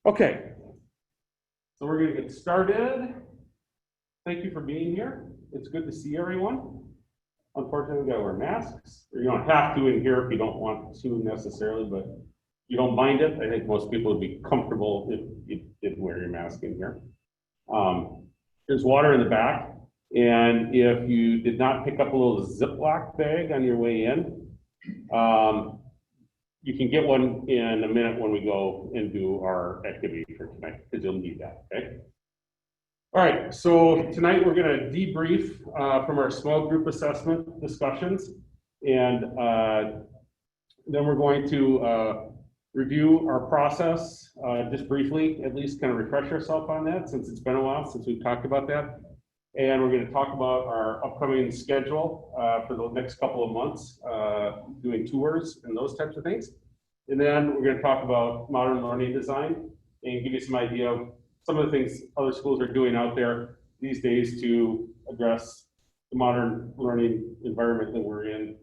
Okay, so we're going to get started. Thank you for being here. It's good to see everyone. Unfortunately, we got to wear masks. You don't have to in here if you don't want to necessarily, but you don't mind it. I think most people would be comfortable if you did wear your mask in here. There's water in the back, and if you did not pick up a little Ziploc bag on your way in, you can get one in a minute when we go and do our activity for tonight, because you'll need that, okay? All right, so tonight we're going to debrief from our small group assessment discussions, and then we're going to review our process just briefly, at least kind of refresh ourselves on that, since it's been a while since we've talked about that. And we're going to talk about our upcoming schedule for the next couple of months, doing tours and those types of things. And then we're going to talk about modern learning design and give you some idea of some of the things other schools are doing out there these days to address the modern learning environment that we're in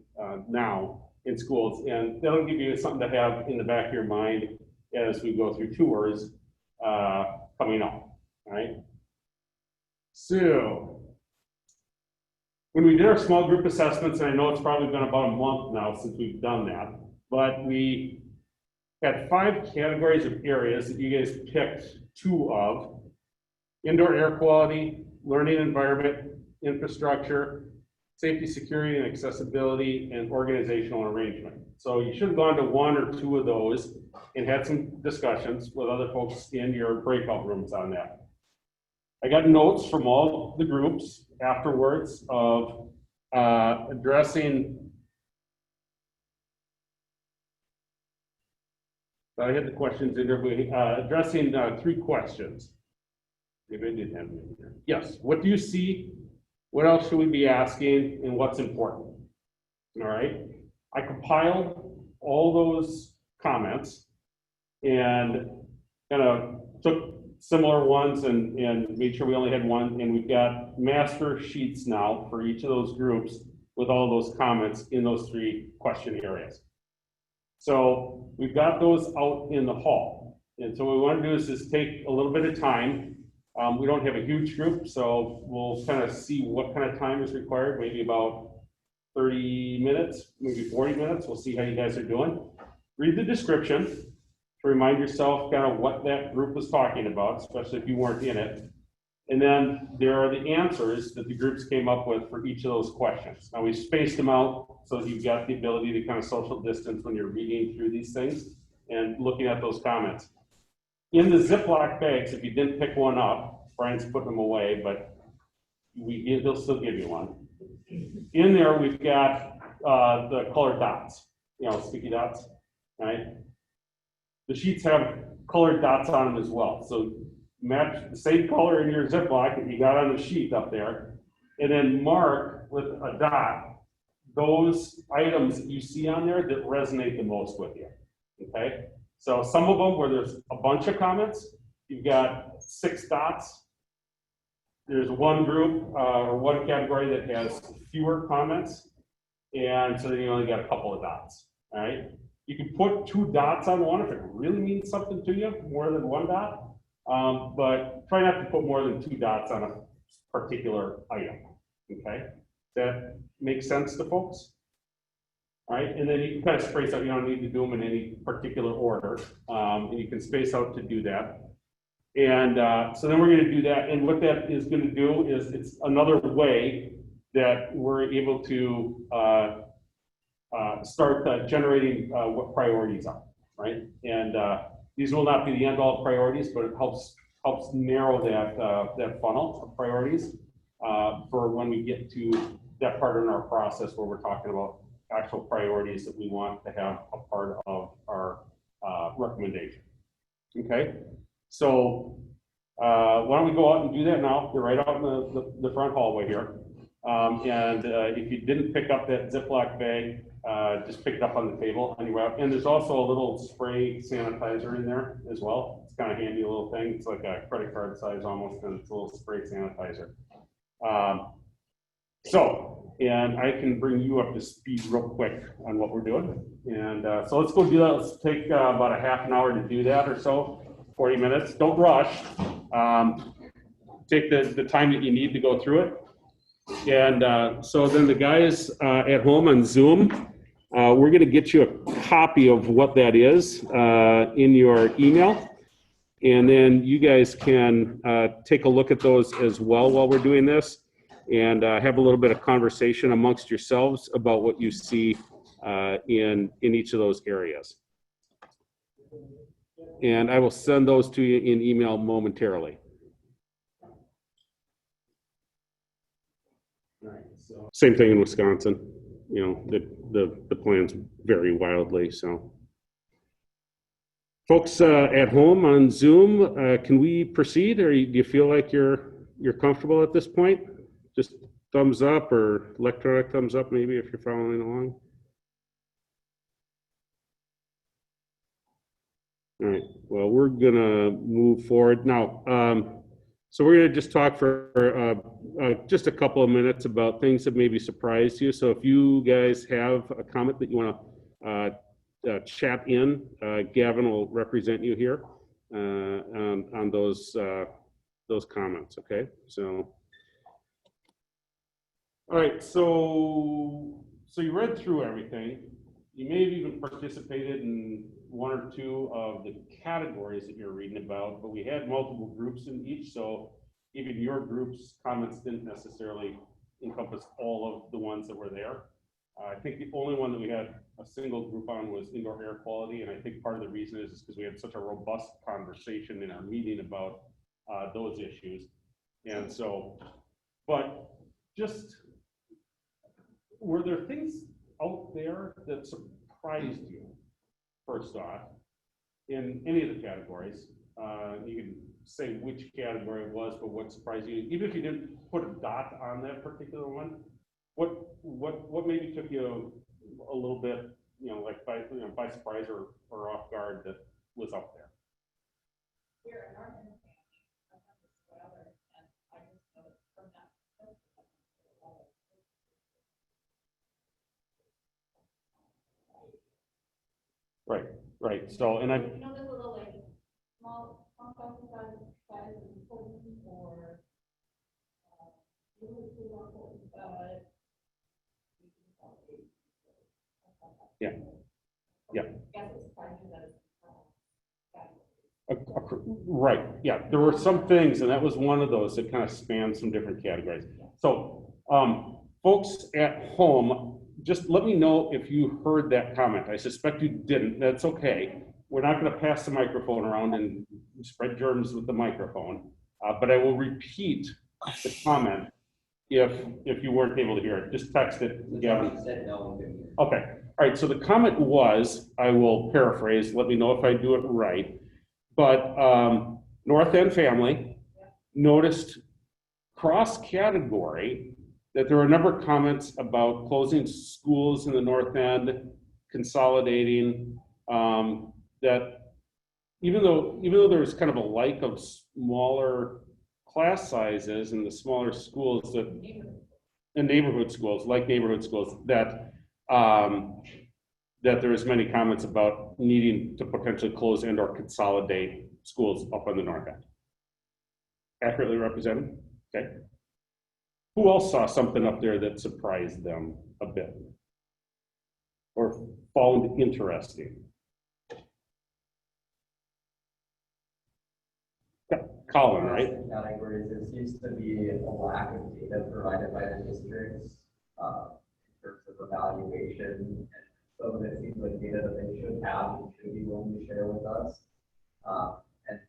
now in schools. And that'll give you something to have in the back of your mind as we go through tours coming up, all right? So, when we did our small group assessments, and I know it's probably been about a month now since we've done that, but we had 5 categories of areas that you guys picked 2 of: indoor air quality, learning environment, infrastructure, safety, security, and accessibility, and organizational arrangement. So you should have gone to 1 or 2 of those and had some discussions with other folks in your breakout rooms on that. I got notes from all the groups afterwards of addressing, I had the questions in there, but addressing 3 questions. Maybe I did have them in here. Yes, what do you see? What else should we be asking, and what's important? All right, I compiled all those comments and kind of took similar ones and made sure we only had one, and we've got master sheets now for each of those groups with all those comments in those 3 question areas. So we've got those out in the hall, and so what we want to do is just take a little bit of time. We don't have a huge group, so we'll kind of see what kind of time is required, maybe about 30 minutes, maybe 40 minutes. We'll see how you guys are doing. Read the description to remind yourself kind of what that group was talking about, especially if you weren't in it. And then there are the answers that the groups came up with for each of those questions. Now we spaced them out so that you've got the ability to kind of social distance when you're reading through these things and looking at those comments. In the Ziploc bags, if you didn't pick one up, Brian's putting them away, but he'll still give you one. In there, we've got the colored dots, sticky dots, right? The sheets have colored dots on them as well. So match the same color in your Ziploc that you got on the sheet up there, and then mark with a dot those items that you see on there that resonate the most with you, okay? So some of them where there's a bunch of comments, you've got 6 dots. There's one group or one category that has fewer comments, and so then you only got a couple of dots, all right? You can put 2 dots on one if it really means something to you, more than 1 dot, but try not to put more than 2 dots on a particular item, okay? Does that make sense to folks? All right, and then you can kind of space out. You don't need to do them in any particular order, and you can space out to do that. And so then we're going to do that, and what that is going to do is it's another way that we're able to start generating what priorities are, right? And these will not be the end-all priorities, but it helps narrow that funnel of priorities for when we get to that part in our process where we're talking about actual priorities that we want to have a part of our recommendation. Okay, so why don't we go out and do that now? They're right out in the front hallway here. And if you didn't pick up that Ziploc bag, just pick it up on the table on your way out. And there's also a little spray sanitizer in there as well. It's kind of handy, a little thing. It's like a credit card size almost, and it's a little spray sanitizer. And I can bring you up to speed real quick on what we're doing. And so let's go do that. Let's take about a half an hour to do that or so. 40 minutes. Don't rush. Take the time that you need to go through it. And so then the guys at home on Zoom, we're going to get you a copy of what that is in your email. And then you guys can take a look at those as well while we're doing this, and have a little bit of conversation amongst yourselves about what you see in each of those areas. And I will send those to you in email momentarily. So, same thing in Wisconsin. You know, the plans vary wildly. So, folks at home on Zoom, can we proceed, or do you feel like you're comfortable at this point? Just thumbs up or electronic thumbs up, maybe, if you're following along. All right. Well, we're gonna move forward now. So we're gonna just talk for just a couple of minutes about things that maybe surprised you. So if you guys have a comment that you want to chat in, Gavin will represent you here on those comments. Okay. So. All right. So you read through everything. You may have even participated in one or two of the categories that you're reading about, but we had multiple groups in each, so even your group's comments didn't necessarily encompass all of the ones that were there. I think the only one that we had a single group on was indoor air quality, and I think part of the reason is because we had such a robust conversation in our meeting about those issues. And so, but just, were there things out there that surprised you, first off, in any of the categories? You can say which category it was, but what surprised you, even if you didn't put a dot on that particular one. What maybe took you a little bit, you know, like by surprise or off guard that was up there? Right. So, and I. You know, this little like small size or yeah. Right. Yeah. There were some things, and that was one of those that kind of spanned some different categories. So, folks at home, just let me know if you heard that comment. I suspect you didn't. That's okay. We're not going to pass the microphone around and spread germs with the microphone, but I will repeat the comment if you weren't able to hear it. Just text it, Gavin. Okay. All right. So the comment was, I will paraphrase. Let me know if I do it right. But North End family noticed cross-category that there were a number of comments about closing schools in the North End, consolidating, that even though there was kind of a like of smaller class sizes in the smaller schools that, and neighborhood schools, that that there was many comments about needing to potentially close and or consolidate schools up on the North End. Accurately represented? Okay. Who else saw something up there that surprised them a bit or found interesting? Yeah, Colin, right? Categories, there seems to be a lack of data provided by the districts in terms of evaluation. And so it seems like data that they should have and should be willing to share with us. And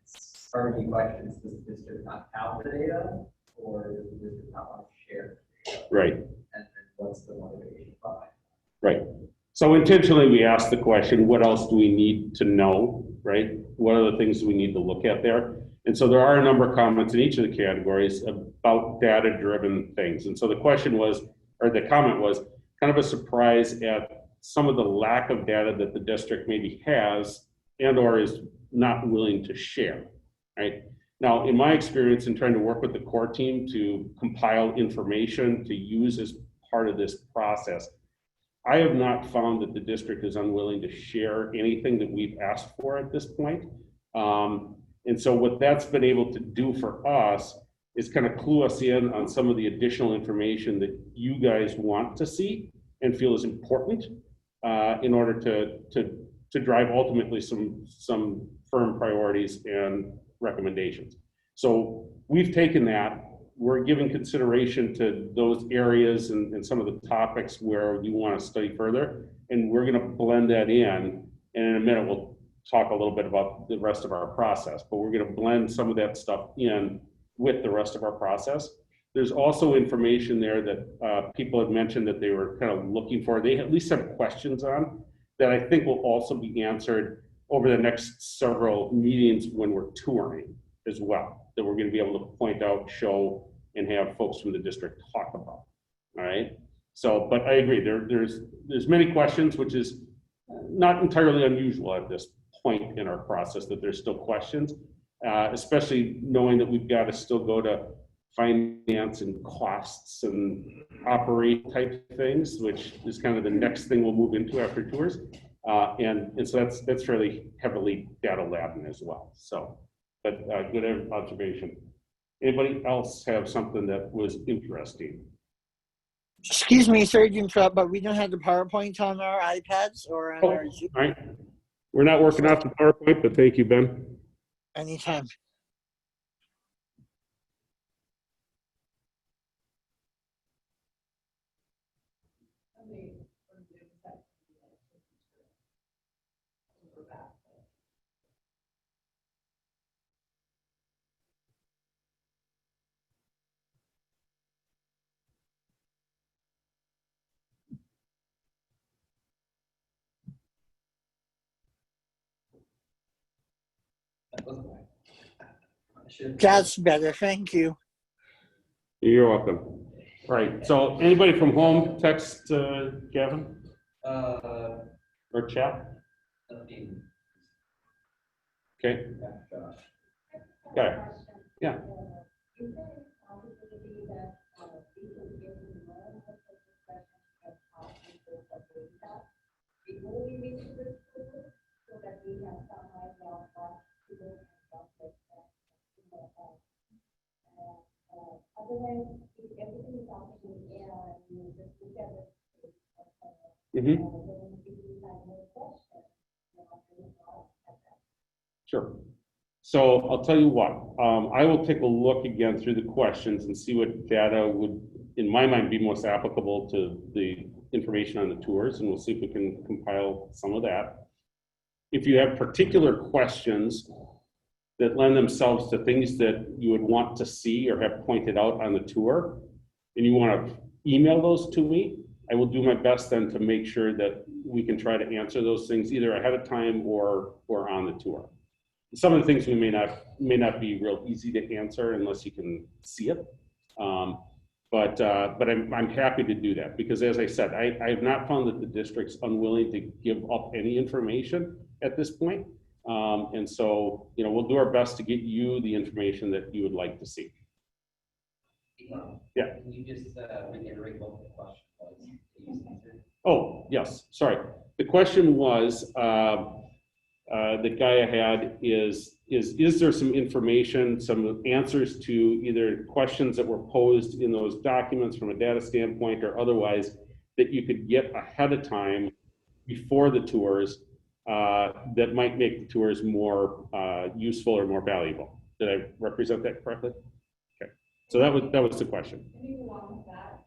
part of the question is, does the district not have the data, or does the district not want to share the data? Right. And then what's the motivation behind? Right. So intentionally, we asked the question, what else do we need to know, right? What are the things we need to look at there? And so there are a number of comments in each of the categories about data-driven things. And so the question was, or the comment was, kind of a surprise at some of the lack of data that the district maybe has and or is not willing to share, right? Now, in my experience in trying to work with the core team to compile information to use as part of this process, I have not found that the district is unwilling to share anything that we've asked for at this point. And so what that's been able to do for us is kind of clue us in on some of the additional information that you guys want to see and feel is important in order to drive ultimately some firm priorities and recommendations. So we've taken that, we're giving consideration to those areas and some of the topics where you want to study further, and we're going to blend that in. And in a minute, we'll talk a little bit about the rest of our process, but we're going to blend some of that stuff in with the rest of our process. There's also information there that people have mentioned that they were kind of looking for. They at least have questions on that I think will also be answered over the next several meetings when we're touring as well, that we're going to be able to point out, show, and have folks from the district talk about. All right. So, but I agree, there's many questions, which is not entirely unusual at this point in our process that there's still questions, especially knowing that we've got to still go to finance and costs and operate type things, which is kind of the next thing we'll move into after tours. And so that's fairly heavily data laden as well. So, but good observation. Anybody else have something that was interesting? Excuse me, sorry to interrupt, but we don't have the PowerPoint on our iPads or on our Zoom. All right. We're not working off the PowerPoint, but thank you, Ben. Anytime. That's better, thank you. You're welcome. All right, so anybody from home text Gavin? Or chat? Okay. Okay. Yeah. Mm-hmm. Sure. So I'll tell you what, I will take a look again through the questions and see what data would, in my mind, be most applicable to the information on the tours, and we'll see if we can compile some of that. If you have particular questions that lend themselves to things that you would want to see or have pointed out on the tour, and you want to email those to me, I will do my best then to make sure that we can try to answer those things either ahead of time or on the tour. Some of the things we may not be real easy to answer unless you can see it. But I'm happy to do that because, as I said, I have not found that the district's unwilling to give up any information at this point. And so, you know, we'll do our best to get you the information that you would like to see. Yeah. Can you just reiterate what the question was? Oh, yes, sorry. The question was, the guy I had is there some information, some answers to either questions that were posed in those documents from a data standpoint or otherwise that you could get ahead of time before the tours that might make the tours more useful or more valuable? Did I represent that correctly? Okay, so that was the question. Along with that,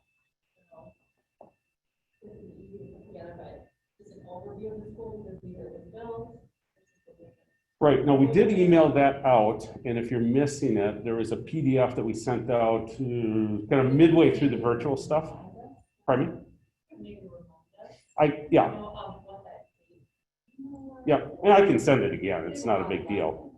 this is easy to put together, but just an overview of the school because these are the bills. Right, no, we did email that out, and if you're missing it, there was a PDF that we sent out to kind of midway through the virtual stuff. Pardon me? Yeah. Yeah, and I can send it again, it's not a big deal.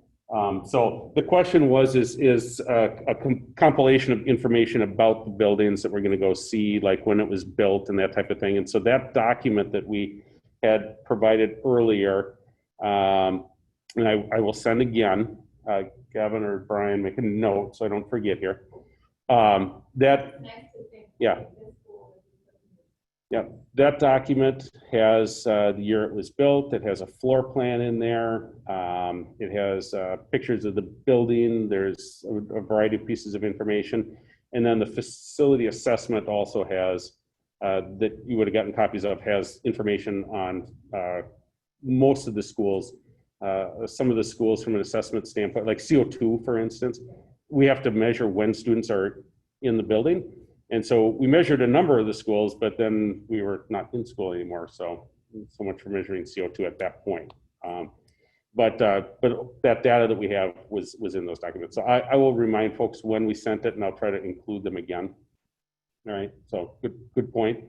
So the question was, is a compilation of information about the buildings that we're gonna go see, like when it was built and that type of thing. And so that document that we had provided earlier, and I will send again, Gavin or Brian, make a note so I don't forget here. Yeah. Yeah, that document has the year it was built. It has a floor plan in there. It has pictures of the building. There's a variety of pieces of information. And then the facility assessment also has, that you would have gotten copies of, has information on most of the schools. Some of the schools from an assessment standpoint, like CO2, for instance, we have to measure when students are in the building. And so we measured a number of the schools, but then we were not in school anymore. So much for measuring CO2 at that point. But that data that we have was in those documents. So I will remind folks when we sent it, and I'll try to include them again. All right, so good point.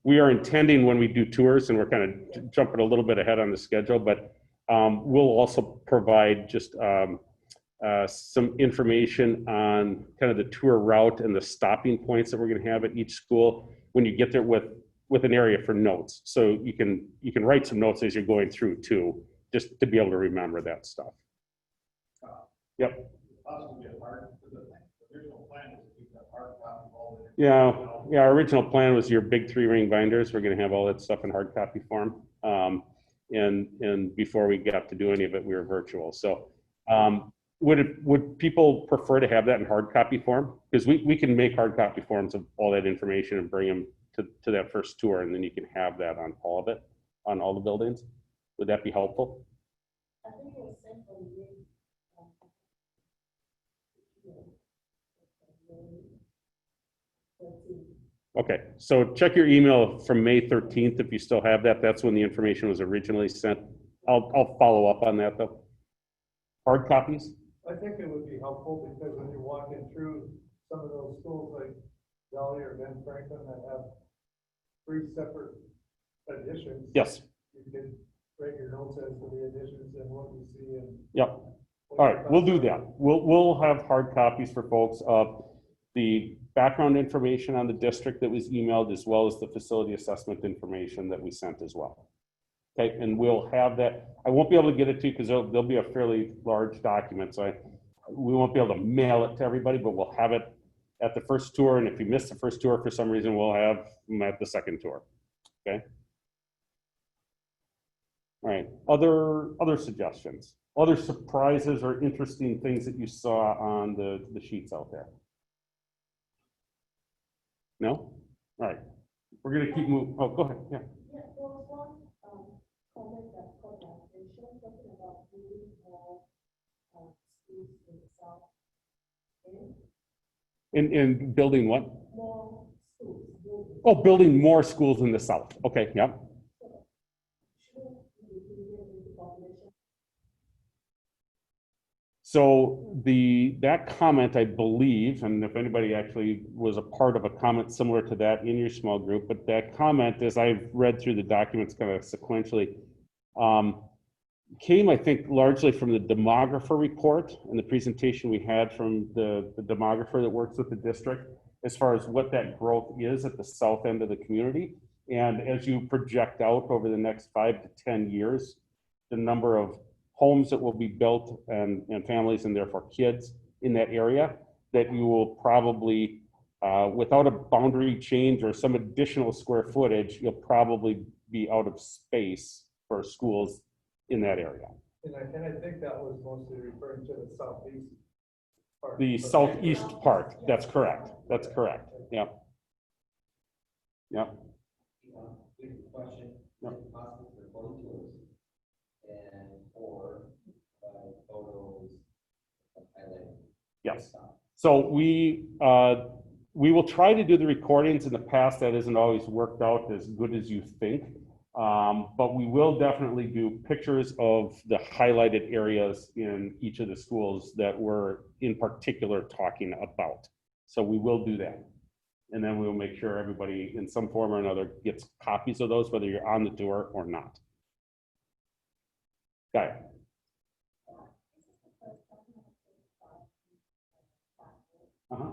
We are intending when we do tours, and we're kind of jumping a little bit ahead on the schedule, but we'll also provide just some information on kind of the tour route and the stopping points that we're going to have at each school when you get there with an area for notes. So you can write some notes as you're going through too, just to be able to remember that stuff. Yep. Yeah, our original plan was your big 3-ring binders. We're going to have all that stuff in hard copy form. And before we got to do any of it, we were virtual. So would people prefer to have that in hard copy form? Because we can make hard copy forms of all that information and bring them to that first tour, and then you can have that on all of it, on all the buildings. Would that be helpful? I think it was sent from you. Okay, so check your email from May 13th if you still have that. That's when the information was originally sent. I'll follow up on that though. Hard copies? I think it would be helpful because when you're walking through some of those schools like Valley or Ben Franklin that have 3 separate editions. Yes. You can write your notes as to the editions and what you see and. Yep. All right, we'll do that. We'll have hard copies for folks of the background information on the district that was emailed, as well as the facility assessment information that we sent as well. Okay, and we'll have that. I won't be able to get it to you because there'll be a fairly large document, so we won't be able to mail it to everybody, but we'll have it at the first tour. And if you missed the first tour for some reason, we'll have them at the second tour. Okay. All right. Other suggestions, other surprises or interesting things that you saw on the sheets out there? No? All right. We're going to keep moving. Oh, go ahead. Yeah. Yeah, there was one comment that caught my attention, talking about building more schools in the south. In building what? More schools. Oh, building more schools in the south. Okay. Yeah. So that comment, I believe, and if anybody actually was a part of a comment similar to that in your small group, but that comment, as I've read through the documents kind of sequentially, came, I think, largely from the demographer report and the presentation we had from the demographer that works with the district as far as what that growth is at the south end of the community. And as you project out over the next 5 to 10 years, the number of homes that will be built and families and therefore kids in that area, that you will probably, without a boundary change or some additional square footage, you'll probably be out of space for schools in that area. And I think that was mostly referring to the southeast part. The southeast part, that's correct. That's correct. Yeah. Yeah. Question. Yep. Is it possible for photo tours and or photos of highlighting? Yes. So we will try to do the recordings. In the past, that hasn't always worked out as good as you think. But we will definitely do pictures of the highlighted areas in each of the schools that we're in particular talking about. So we will do that. And then we'll make sure everybody in some form or another gets copies of those, whether you're on the tour or not. Got it. Uh-huh.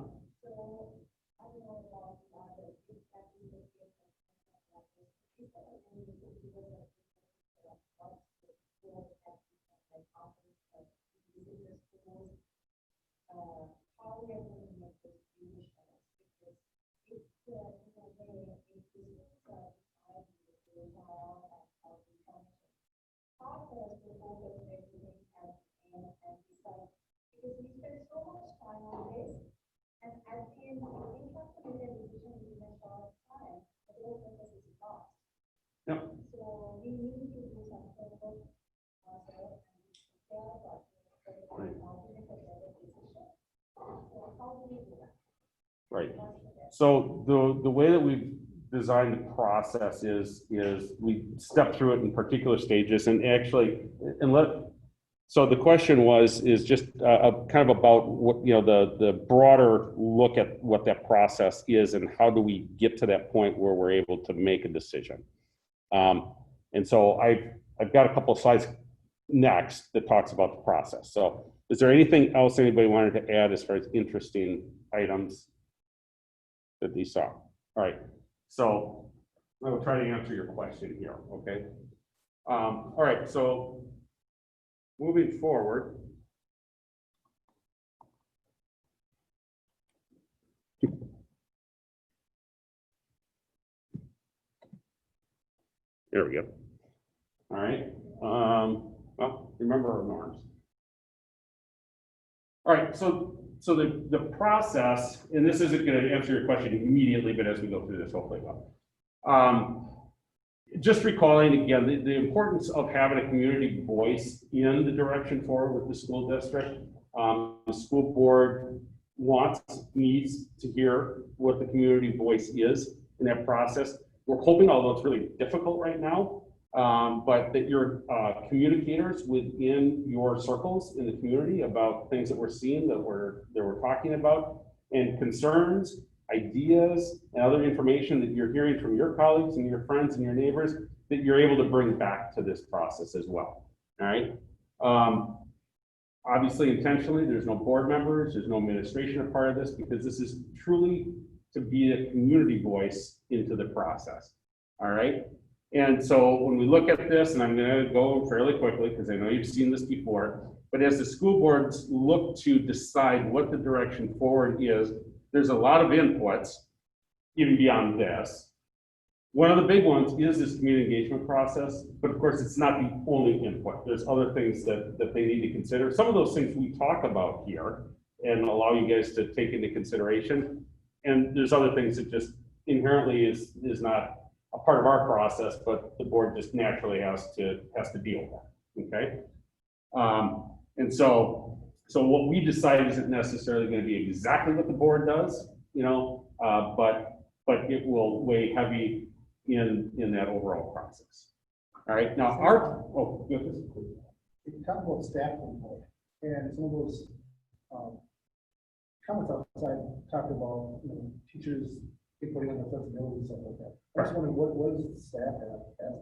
Yep. So we need to do some sort of process Right. So how do we do that? Right. So the way that we've designed the process is we step through it in particular stages and actually, so the question is just kind of about what, the broader look at what that process is and how do we get to that point where we're able to make a decision. And so I've got a couple of slides next that talks about the process. So is there anything else anybody wanted to add as far as interesting items that they saw? All right, so I will try to answer your question here, okay? All right, so moving forward. There we go. All right, well, remember our norms. All right, so the process, and this isn't going to answer your question immediately, but as we go through this, hopefully well. Just recalling again, the importance of having a community voice in the direction forward with the school district. The school board needs to hear what the community voice is in that process. We're hoping, although it's really difficult right now, but that you're communicators within your circles in the community about things that we're seeing, that we're talking about, and concerns, ideas, and other information that you're hearing from your colleagues and your friends and your neighbors that you're able to bring back to this process as well. All right. Obviously, intentionally, there's no board members, there's no administration a part of this, because this is truly to be a community voice into the process. All right. And so when we look at this, and I'm going to go fairly quickly because I know you've seen this before, but as the school boards look to decide what the direction forward is, there's a lot of inputs, even beyond this. One of the big ones is this community engagement process, but of course it's not the only input. There's other things that they need to consider. Some of those things we talk about here and allow you guys to take into consideration. And there's other things that just inherently is not a part of our process, but the board just naturally has to deal with, okay? And so what we decide isn't necessarily going to be exactly what the board does, but it will weigh heavy in that overall process. All right, now you talk about staff input, and some of those comments outside talk about teachers inputting on the flexibility and stuff like that. I just wondering what does the staff have?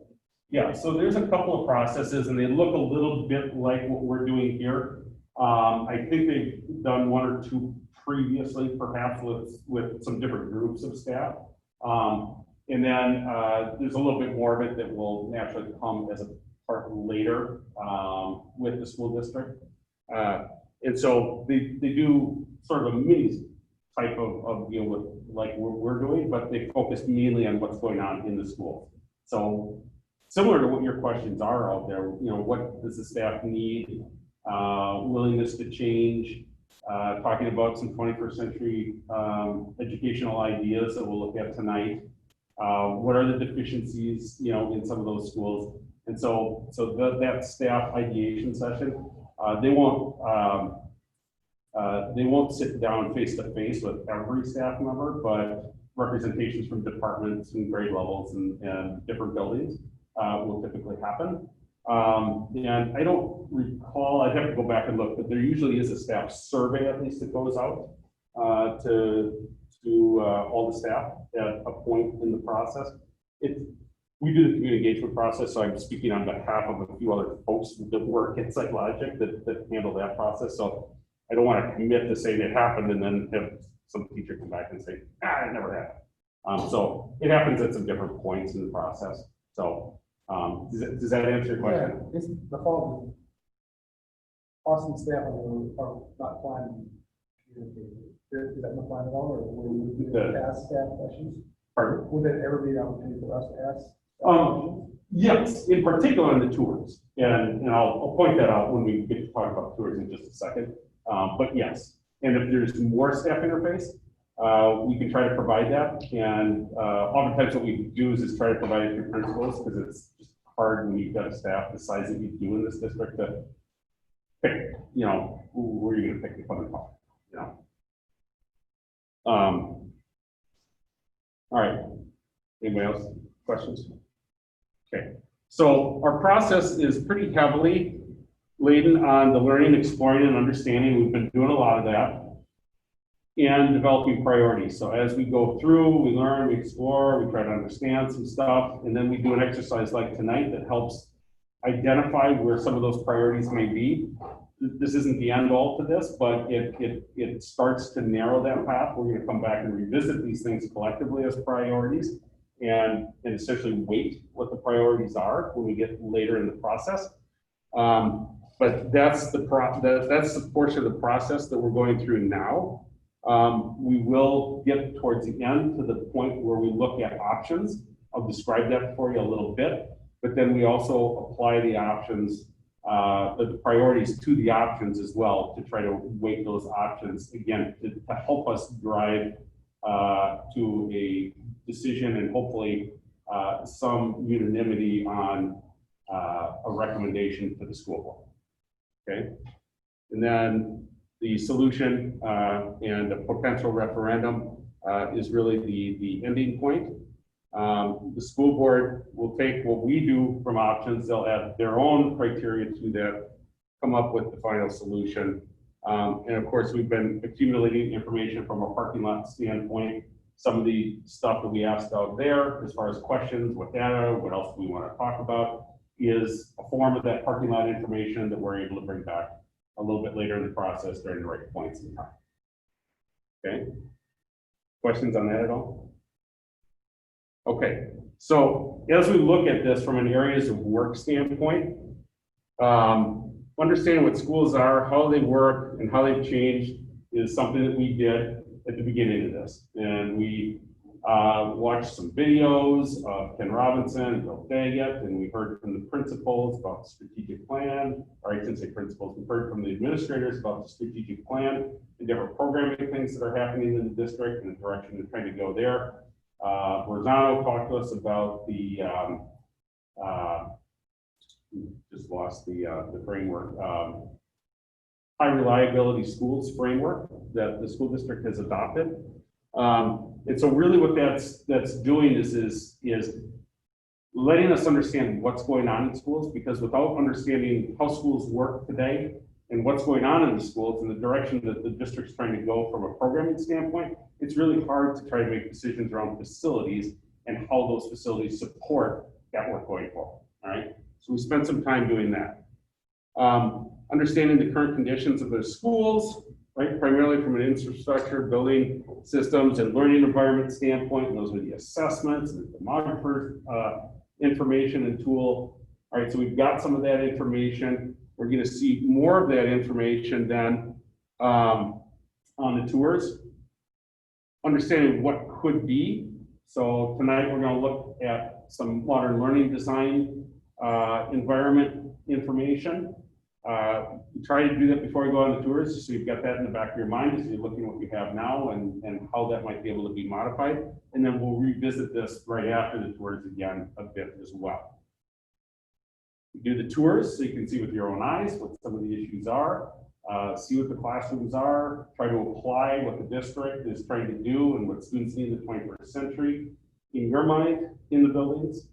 Yeah, so there's a couple of processes, and they look a little bit like what we're doing here. I think they've done one or two previously, perhaps with some different groups of staff. And then there's a little bit more of it that will naturally come as a part later with the school district. And so they do sort of a mini type of deal with like what we're doing, but they focus mainly on what's going on in the school. So similar to what your questions are out there, what does the staff need? Willingness to change, talking about some 21st century educational ideas that we'll look at tonight. What are the deficiencies, in some of those schools? And so that staff ideation session, they won't sit down face to face with every staff member, but representations from departments and grade levels and different buildings will typically happen. And I don't recall, I'd have to go back and look, but there usually is a staff survey at least that goes out to all the staff at a point in the process. We do the community engagement process, so I'm speaking on behalf of a few other folks that work at Psychologic that handle that process. So I don't want to commit to saying it happened and then have some teacher come back and say, it never happened. So it happens at some different points in the process. So does that answer your question? Yeah, it's the fault. Awesome staff are not planning to communicate. Is that not planned at all, or will we ask staff questions? Pardon? Would that ever be an opportunity for us to ask? Yes, in particular on the tours, and I'll point that out when we get to talk about tours in just a second. But yes, and if there's more staff interface, we can try to provide that. And oftentimes what we do is try to provide it through principals because it's just hard when you've got a staff the size that you do in this district to pick, you know, who are you going to pick the fun from, you know? All right. Anybody else? Questions? Okay. So our process is pretty heavily laden on the learning, exploring, and understanding. We've been doing a lot of that. And developing priorities. So as we go through, we learn, we explore, we try to understand some stuff, and then we do an exercise like tonight that helps identify where some of those priorities may be. This isn't the end all to this, but it starts to narrow that path. We're going to come back and revisit these things collectively as priorities and essentially weight what the priorities are when we get later in the process. But that's the portion of the process that we're going through now. We will get towards the end to the point where we look at options. I'll describe that for you a little bit, but then we also apply the options, the priorities to the options as well to try to weight those options again to help us drive to a decision and hopefully some unanimity on a recommendation to the school board. Okay, and then the solution and a potential referendum is really the ending point. The school board will take what we do from options, they'll add their own criteria to that, come up with the final solution. And of course, we've been accumulating information from a parking lot standpoint. Some of the stuff that we asked out there, as far as questions, what data, what else do we want to talk about, is a form of that parking lot information that we're able to bring back a little bit later in the process during the right points in time. Okay, questions on that at all? Okay, so as we look at this from an areas of work standpoint, understanding what schools are, how they work, and how they've changed is something that we did at the beginning of this. And we watched some videos of Ken Robinson and Bill Daggett, and we heard from the principals about the strategic plan, or I shouldn't say principals, we heard from the administrators about the strategic plan and different programming things that are happening in the district and the direction they're trying to go there. Rosano talked to us about the, just lost the framework, high reliability schools framework that the school district has adopted. And so really what that's doing is letting us understand what's going on in schools, because without understanding how schools work today and what's going on in the schools and the direction that the district's trying to go from a programming standpoint, it's really hard to try to make decisions around facilities and how those facilities support that work going forward, all right? So we spent some time doing that. Understanding the current conditions of the schools, right? Primarily from an infrastructure, building systems, and learning environment standpoint, and those are the assessments and the demographer information and tool. All right, so we've got some of that information. We're going to see more of that information then on the tours. Understanding what could be. So tonight we're going to look at some modern learning design environment information. We try to do that before we go on the tours, so you've got that in the back of your mind as you're looking at what you have now and how that might be able to be modified. And then we'll revisit this right after the tours again a bit as well. We do the tours so you can see with your own eyes what some of the issues are, see what the classrooms are, try to apply what the district is trying to do and what students need in the 21st century in your mind in the buildings,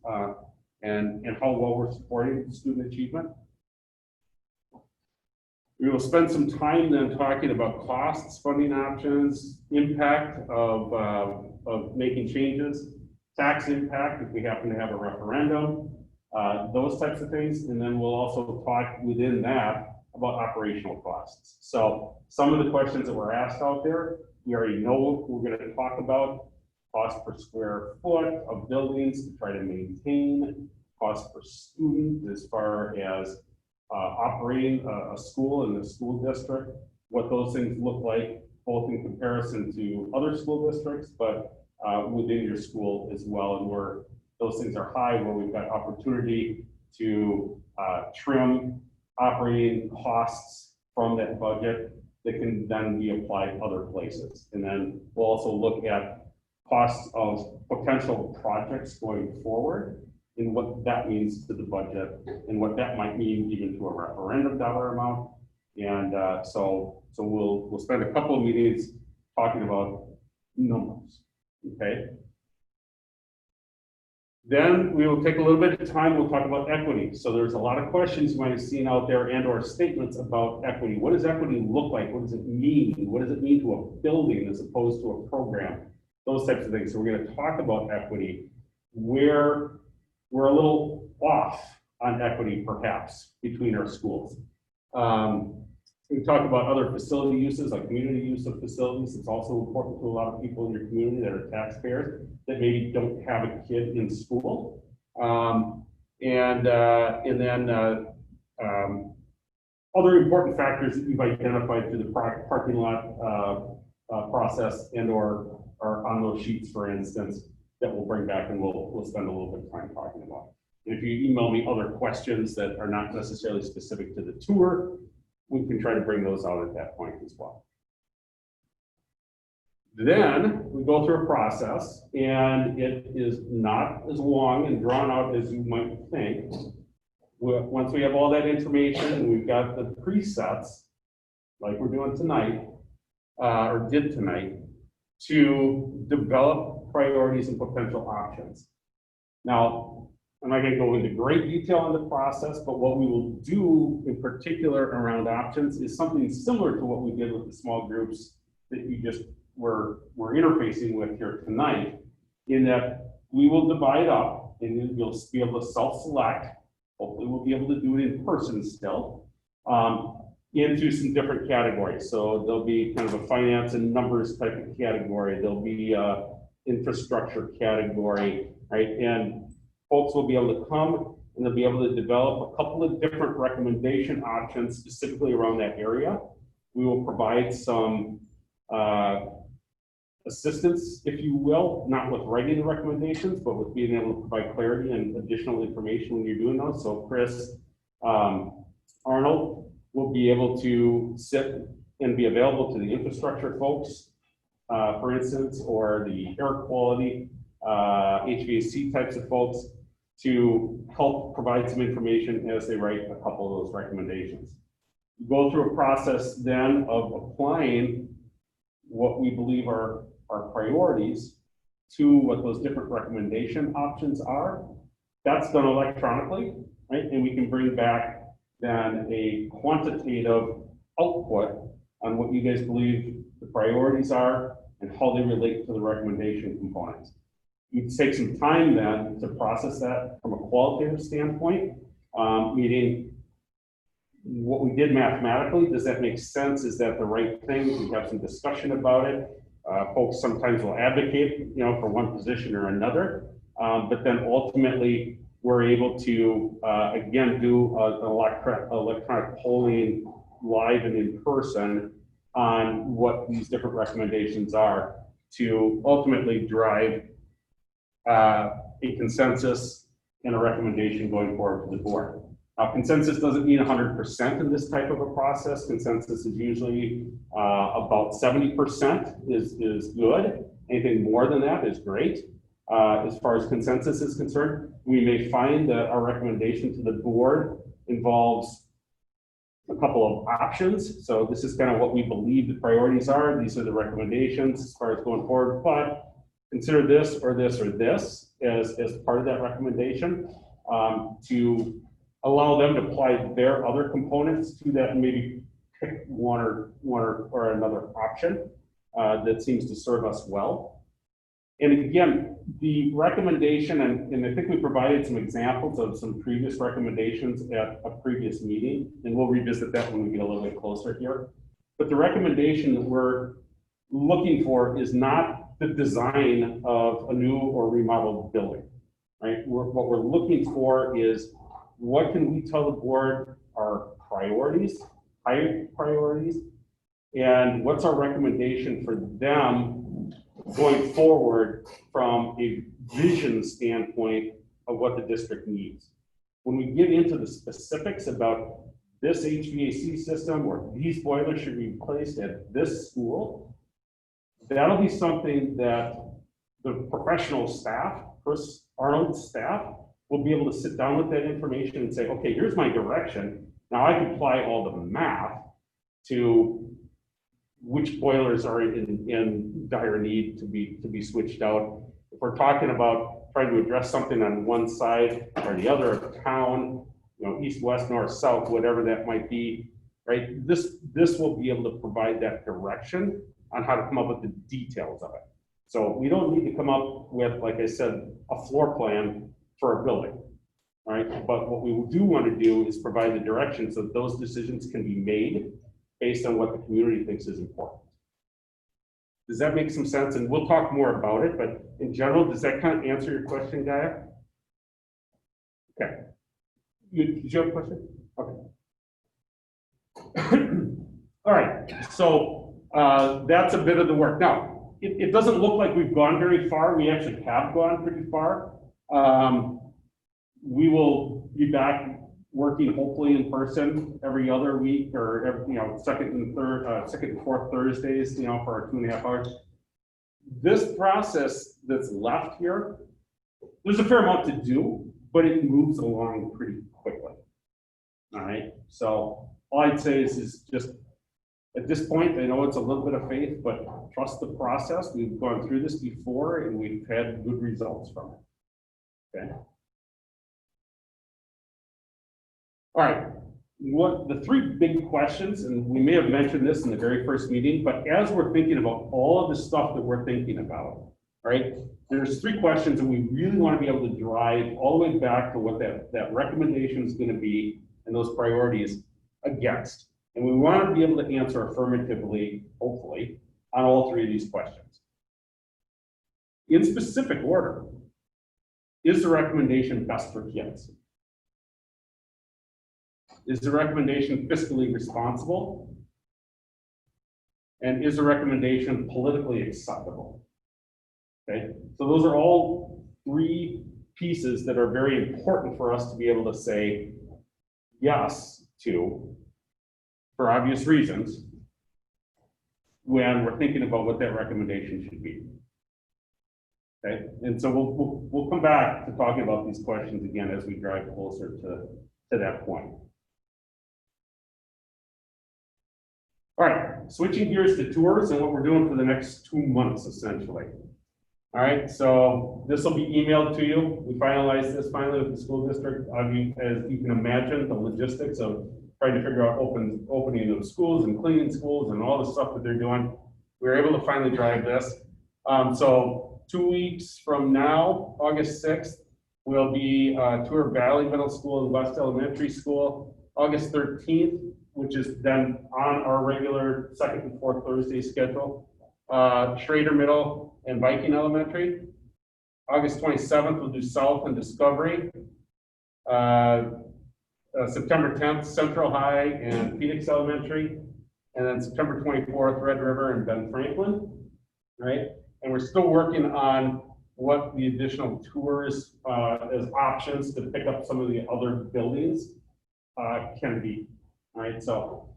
and how well we're supporting student achievement. We will spend some time then talking about costs, funding options, impact of making changes, tax impact if we happen to have a referendum, those types of things. And then we'll also talk within that about operational costs. So some of the questions that were asked out there, we already know what we're going to talk about. Cost per square foot of buildings to try to maintain, cost per student as far as operating a school in the school district, what those things look like, both in comparison to other school districts, but within your school as well, and where those things are high, where we've got opportunity to trim operating costs from that budget that can then be applied other places. And then we'll also look at costs of potential projects going forward and what that means to the budget and what that might mean even to a referendum dollar amount. And so we'll spend a couple of meetings talking about numbers, okay? Then we will take a little bit of time, we'll talk about equity. So there's a lot of questions you might have seen out there and or statements about equity. What does equity look like? What does it mean? What does it mean to a building as opposed to a program? Those types of things. So we're going to talk about equity, where we're a little off on equity perhaps between our schools. We talk about other facility uses, like community use of facilities. It's also important to a lot of people in your community that are taxpayers that maybe don't have a kid in school. And then other important factors that you've identified through the parking lot process and or on those sheets, for instance, that we'll bring back and we'll spend a little bit of time talking about. And if you email me other questions that are not necessarily specific to the tour, we can try to bring those out at that point as well. Then we go through a process, and it is not as long and drawn out as you might think. Once we have all that information and we've got the presets, like we're doing tonight, or did tonight, to develop priorities and potential options. Now, I'm not going to go into great detail on the process, but what we will do in particular around options is something similar to what we did with the small groups that you just were interfacing with here tonight, in that we will divide up and you'll be able to self-select. Hopefully we'll be able to do it in person still, into some different categories. So there'll be kind of a finance and numbers type of category. There'll be infrastructure category, right? And folks will be able to come and they'll be able to develop a couple of different recommendation options specifically around that area. We will provide some assistance, if you will, not with writing the recommendations, but with being able to provide clarity and additional information when you're doing those. So Chris Arnold will be able to sit and be available to the infrastructure folks, for instance, or the air quality, HVAC types of folks, to help provide some information as they write a couple of those recommendations. We go through a process then of applying what we believe are our priorities to what those different recommendation options are. That's done electronically, right? And we can bring back then a quantitative output on what you guys believe the priorities are and how they relate to the recommendation components. You take some time then to process that from a qualitative standpoint, meaning what we did mathematically, does that make sense? Is that the right thing? We have some discussion about it. Folks sometimes will advocate, for one position or another, but then ultimately we're able to, again, do an electronic polling live and in person on what these different recommendations are to ultimately drive a consensus and a recommendation going forward to the board. Now, consensus doesn't mean 100% in this type of a process. Consensus is usually about 70% is good. Anything more than that is great. As far as consensus is concerned, we may find that our recommendation to the board involves a couple of options. So this is kind of what we believe the priorities are. These are the recommendations as far as going forward, but consider this or this or this as part of that recommendation, to allow them to apply their other components to that and maybe pick one or another option that seems to serve us well. And again, the recommendation, and I think we provided some examples of some previous recommendations at a previous meeting, and we'll revisit that when we get a little bit closer here. But the recommendation that we're looking for is not the design of a new or remodeled building, right? What we're looking for is, what can we tell the board are priorities, high priorities, and what's our recommendation for them going forward from a vision standpoint of what the district needs. When we get into the specifics about this HVAC system or these boilers should be replaced at this school, that'll be something that the professional staff, our own staff, will be able to sit down with that information and say, okay, here's my direction. Now I can apply all the math to which boilers are in dire need to be switched out. If we're talking about trying to address something on one side or the other of town, you know, east, west, north, south, whatever that might be, right? This will be able to provide that direction on how to come up with the details of it. So we don't need to come up with, like I said, a floor plan for a building, all right? But what we do want to do is provide the direction so that those decisions can be made based on what the community thinks is important. Does that make some sense? And we'll talk more about it, but in general, does that kind of answer your question, Gaia? Okay. Did you have a question? Okay. All right, so that's a bit of the work. Now, it doesn't look like we've gone very far. We actually have gone pretty far. We will be back working hopefully in person every other week or every, second and fourth Thursdays, for our 2.5 hours. This process that's left here, there's a fair amount to do, but it moves along pretty quickly. All right, so all I'd say is just at this point, I know it's a little bit of faith, but trust the process. We've gone through this before and we've had good results from it. Okay. All right, what the three big questions, and we may have mentioned this in the very first meeting, but as we're thinking about all of the stuff that we're thinking about, right, there's three questions that we really want to be able to drive all the way back to what that recommendation is going to be and those priorities against. And we want to be able to answer affirmatively, hopefully, on all three of these questions. In specific order, is the recommendation best for kids? Is the recommendation fiscally responsible? And is the recommendation politically acceptable? Okay, so those are all three pieces that are very important for us to be able to say yes to, for obvious reasons, when we're thinking about what that recommendation should be. Okay, and so we'll come back to talking about these questions again as we drive closer to that point. All right, switching gears to tours and what we're doing for the next 2 months, essentially. All right, so this will be emailed to you. We finalized this finally with the school district. As you can imagine, the logistics of trying to figure out opening of schools and cleaning schools and all the stuff that they're doing. We were able to finally drive this. So 2 weeks from now, August 6th, will be a tour of Valley Middle School and West Elementary School. August 13th, which is then on our regular second and fourth Thursday schedule, Schrader Middle and Viking Elementary. August 27th, we'll do South and Discovery. September 10th, Central High and Phoenix Elementary. And then September 24th, Red River and Ben Franklin, right? And we're still working on what the additional tours as options to pick up some of the other buildings can be. All right, so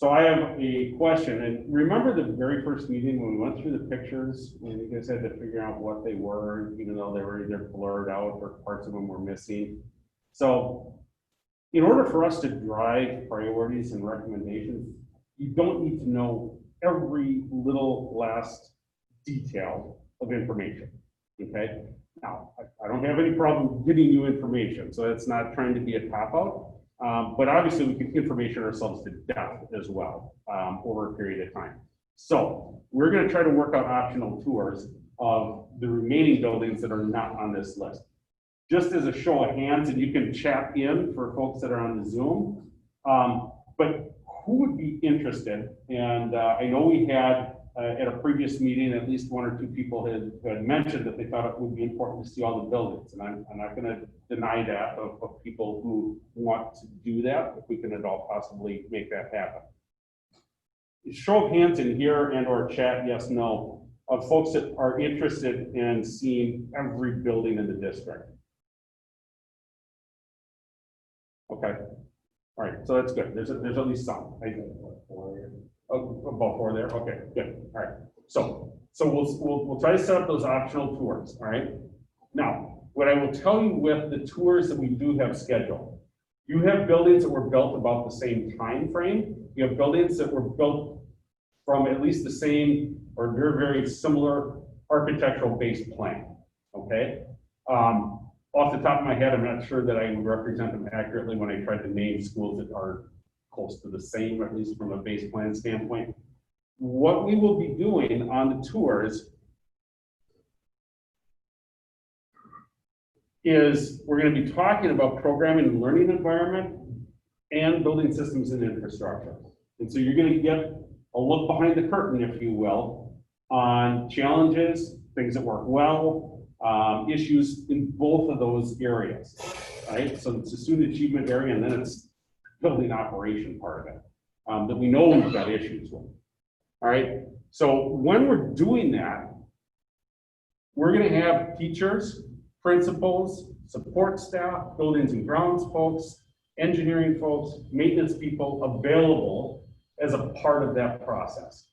I have a question, and remember the very first meeting when we went through the pictures, and you guys had to figure out what they were, even though they were either blurred out or parts of them were missing. So in order for us to drive priorities and recommendations, you don't need to know every little last detail of information, okay? Now, I don't have any problem giving you information, so it's not trying to be a cop-out. But obviously we can information ourselves to death as well over a period of time. So we're going to try to work out optional tours of the remaining buildings that are not on this list. Just as a show of hands, and you can chat in for folks that are on the Zoom, but who would be interested? And I know we had at a previous meeting, at least 1 or 2 people had mentioned that they thought it would be important to see all the buildings. And I'm not going to deny that of people who want to do that, if we can at all possibly make that happen. Show of hands in here and or chat, yes, no, of folks that are interested in seeing every building in the district. Okay. All right, so that's good. There's at least some. About 4 there. Okay, good. All right. So we'll try to set up those optional tours. All right. Now, what I will tell you with the tours that we do have scheduled, you have buildings that were built about the same time frame. You have buildings that were built from at least the same or very, very similar architectural base plan. Okay. Off the top of my head, I'm not sure that I would represent them accurately when I tried to name schools that are close to the same, at least from a base plan standpoint. What we will be doing on the tours is we're going to be talking about programming and learning environment and building systems and infrastructure. And so you're going to get a look behind the curtain, if you will, on challenges, things that work well, issues in both of those areas, right? So it's a student achievement area, and then it's building operation part of it that we know we've got issues with. All right. So when we're doing that, we're going to have teachers, principals, support staff, buildings and grounds folks, engineering folks, maintenance people available as a part of that process.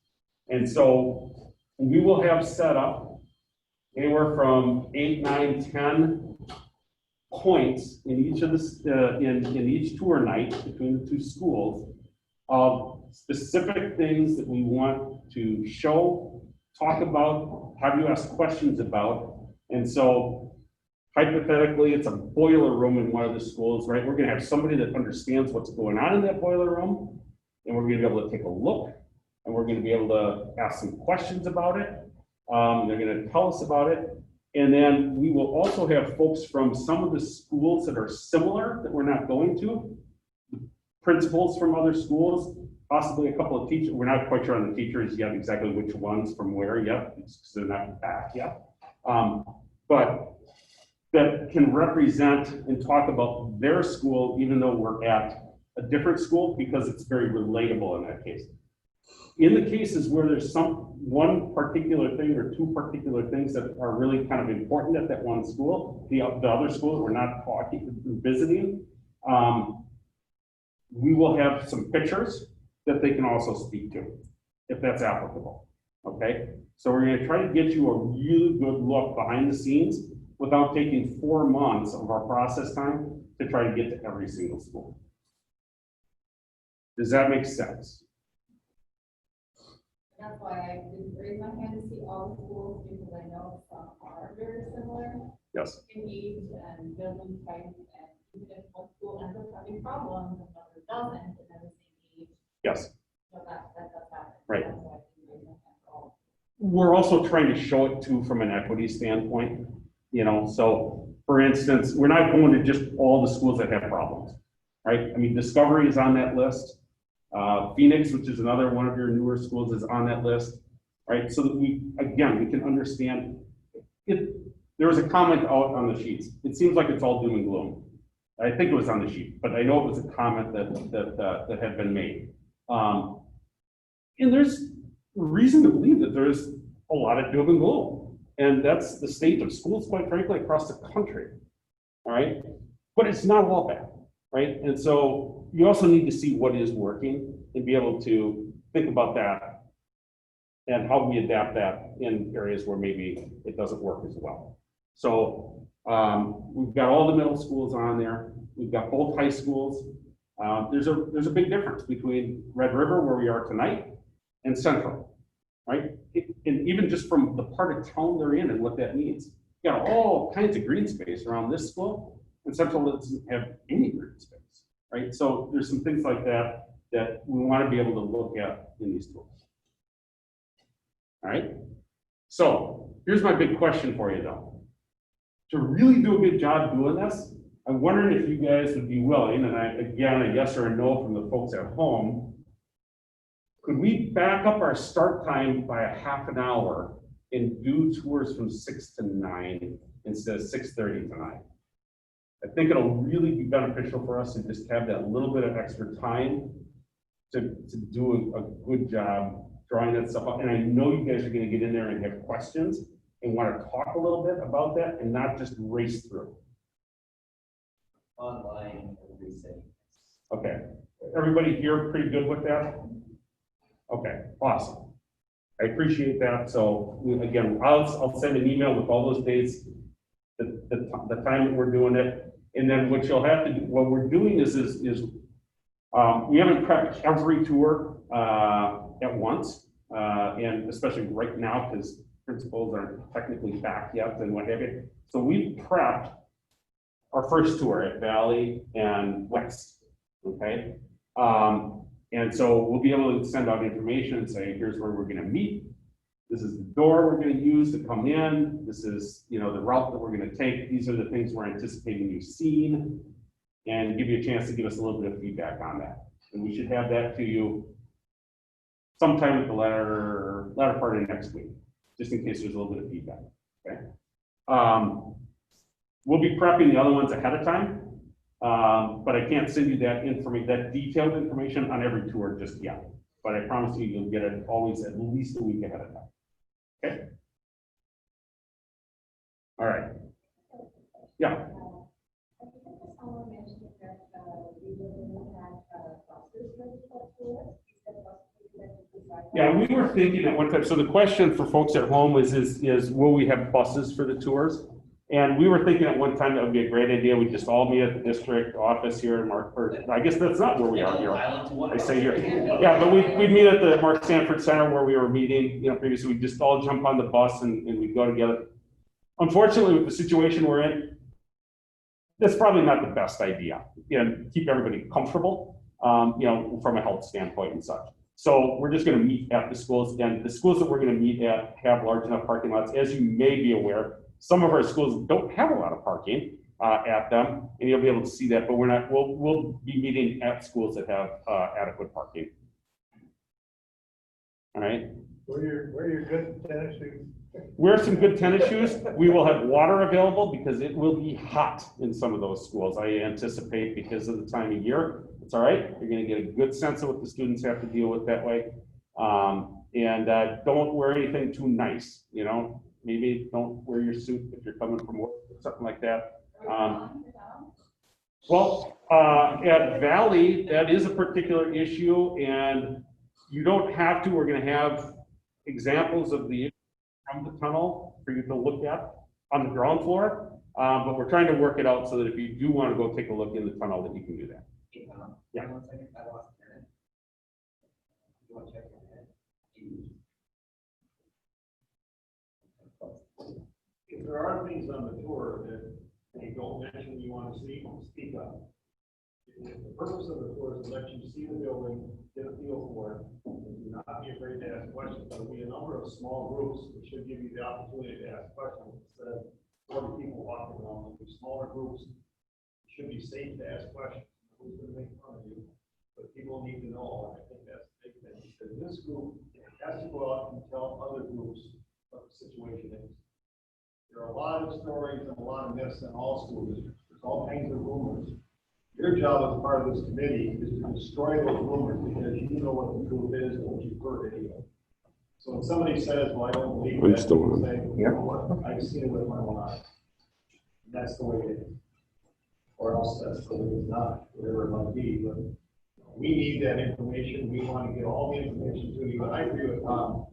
And so we will have set up anywhere from 8, 9, 10 points in each of the in each tour night between the two schools of specific things that we want to show, talk about, have you ask questions about. And so hypothetically, it's a boiler room in one of the schools, right? We're going to have somebody that understands what's going on in that boiler room, and we're going to be able to take a look, and we're going to be able to ask some questions about it. They're going to tell us about it. And then we will also have folks from some of the schools that are similar that we're not going to, principals from other schools, possibly a couple of teachers. We're not quite sure on the teachers yet exactly which ones from where yet, because they're not back yet. But that can represent and talk about their school, even though we're at a different school, because it's very relatable in that case. In the cases where there's one particular thing or two particular things that are really kind of important at that one school, the other schools we're not visiting, we will have some pictures that they can also speak to, if that's applicable, okay? So we're gonna try to get you a really good look behind the scenes without taking 4 months of our process time to try to get to every single school. Does that make sense? That's why I didn't raise my hand to see all the schools, because I know some are very similar Yes. in age and building type, and even if one school ends up having problems, another doesn't, and they're the same age, Yes. so that does happen. Right. That's why I didn't raise my hand at all. We're also trying to show it too from an equity standpoint, you know, so for instance, we're not going to just all the schools that have problems, right? I mean, Discovery is on that list. Phoenix, which is another one of your newer schools, is on that list, right? So that we can understand it. There was a comment out on the sheets. It seems like it's all doom and gloom. I think it was on the sheet, but I know it was a comment that had been made. And there's reason to believe that there's a lot of doom and gloom. And that's the state of schools, quite frankly, across the country, all right? But it's not all bad, right? And so you also need to see what is working and be able to think about that and how we adapt that in areas where maybe it doesn't work as well. So we've got all the middle schools on there. We've got both high schools. There's a big difference between Red River, where we are tonight, and Central, right? And even just from the part of town they're in and what that means. You got all kinds of green space around this school, and Central doesn't have any green space. Right, so there's some things like that that we want to be able to look at in these tools. All right, so here's my big question for you though. To really do a good job doing this, I'm wondering if you guys would be willing, and again, a yes or a no from the folks at home, could we back up our start time by a half an hour and do tours from 6 to 9 instead of 6:30 to 9? I think it'll really be beneficial for us to just have that little bit of extra time to do a good job drawing that stuff up. And I know you guys are going to get in there and have questions and want to talk a little bit about that and not just race through. Online, everybody saying Okay, everybody here pretty good with that? Okay, awesome. I appreciate that. So again, I'll send an email with all those dates, the time that we're doing it. And then what you'll have to do, what we're doing is we haven't prepped every tour at once. And especially right now, because principals aren't technically back yet and what have you. So we prepped our first tour at Valley and West, okay? And so we'll be able to send out information and say, here's where we're gonna meet. This is the door we're gonna use to come in. This is, the route that we're gonna take. These are the things we're anticipating you seeing, and give you a chance to give us a little bit of feedback on that. And we should have that to you sometime at the latter part of next week, just in case there's a little bit of feedback, okay? We'll be prepping the other ones ahead of time, but I can't send you that detailed information on every tour just yet. But I promise you, you'll get it always at least a week ahead of time. Okay? All right. Yeah. I think someone mentioned that we will have buses ready for tours. Is that possible that we decide? Yeah, we were thinking at one time, so the question for folks at home is will we have buses for the tours? And we were thinking at one time that would be a great idea. We just all meet at the district office here in Markford. I guess that's not where we are here. I say here. Yeah, but we'd meet at the Mark Sanford Center where we were meeting, previously. We'd just all jump on the bus and we'd go together. Unfortunately, with the situation we're in, that's probably not the best idea. Keep everybody comfortable, from a health standpoint and such. So we're just going to meet at the schools, and the schools that we're going to meet at have large enough parking lots. As you may be aware, some of our schools don't have a lot of parking at them, and you'll be able to see that. But we'll be meeting at schools that have adequate parking. All right. Wear your good tennis shoes. Wear some good tennis shoes. We will have water available because it will be hot in some of those schools. I anticipate because of the time of year. It's all right. You're going to get a good sense of what the students have to deal with that way. And don't wear anything too nice. Maybe don't wear your suit if you're coming from work or something like that. At Valley, that is a particular issue, and you don't have to. We're going to have examples of the from the tunnel for you to look at on the ground floor, but we're trying to work it out so that if you do want to go take a look in the tunnel, that you can do that. Yeah. 1 second, I lost a minute. You want to check your head? If there are things on the tour that you don't mention you want to see, speak up. The purpose of the tour is to let you see the building, get a feel for it, and do not be afraid to ask questions. There'll be a number of small groups that should give you the opportunity to ask questions instead of 40 people walking around. There'll be smaller groups. It should be safe to ask questions. Who's going to make fun of you? But people need to know, and I think that's the big thing, because this group has to go out and tell other groups what the situation is. There are a lot of stories and a lot of myths in all school districts. There's all kinds of rumors. Your job as part of this committee is to destroy those rumors because you know what the truth is and what you've heard anyway. So when somebody says, well, I don't believe that, say, you know what, I've seen it with my own eyes. That's the way it is. Or else that's the way it's not, whatever it might be. But we need that information. We want to get all the information to you. But I agree with Tom.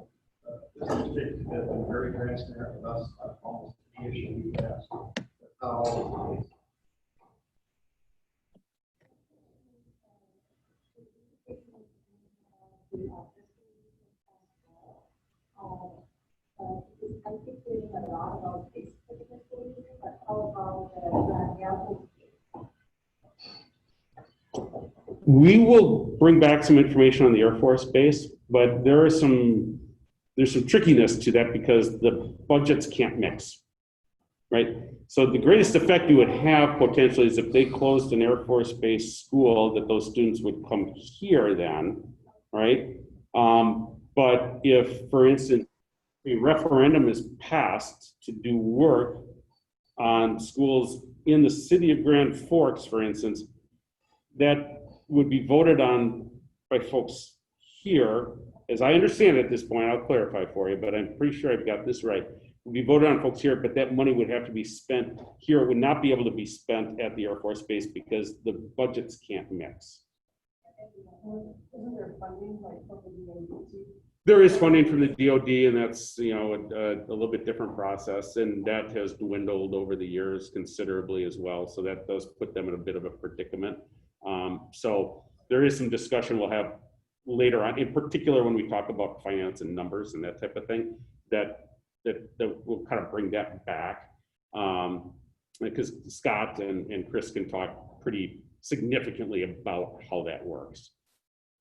This district has been very transparent with us on almost any issue we've asked. That's not always the case. I think there's a lot about this particular thing, but how about the Yahoo? We will bring back some information on the Air Force Base, but there's some trickiness to that because the budgets can't mix, right? So the greatest effect you would have potentially is if they closed an Air Force Base school, that those students would come here then, right? But if, for instance, a referendum is passed to do work on schools in the city of Grand Forks, for instance, that would be voted on by folks here. As I understand it at this point, I'll clarify for you, but I'm pretty sure I've got this right. would be voted on, folks, here, but that money would have to be spent here. It would not be able to be spent at the Air Force Base because the budgets can't mix. Isn't there funding like from the DOD? There is funding from the DOD, and that's, you know, a little bit different process, and that has dwindled over the years considerably as well. So that does put them in a bit of a predicament. So there is some discussion we'll have later on, in particular when we talk about finance and numbers and that type of thing, that we'll kind of bring that back. Because Scott and Chris can talk pretty significantly about how that works.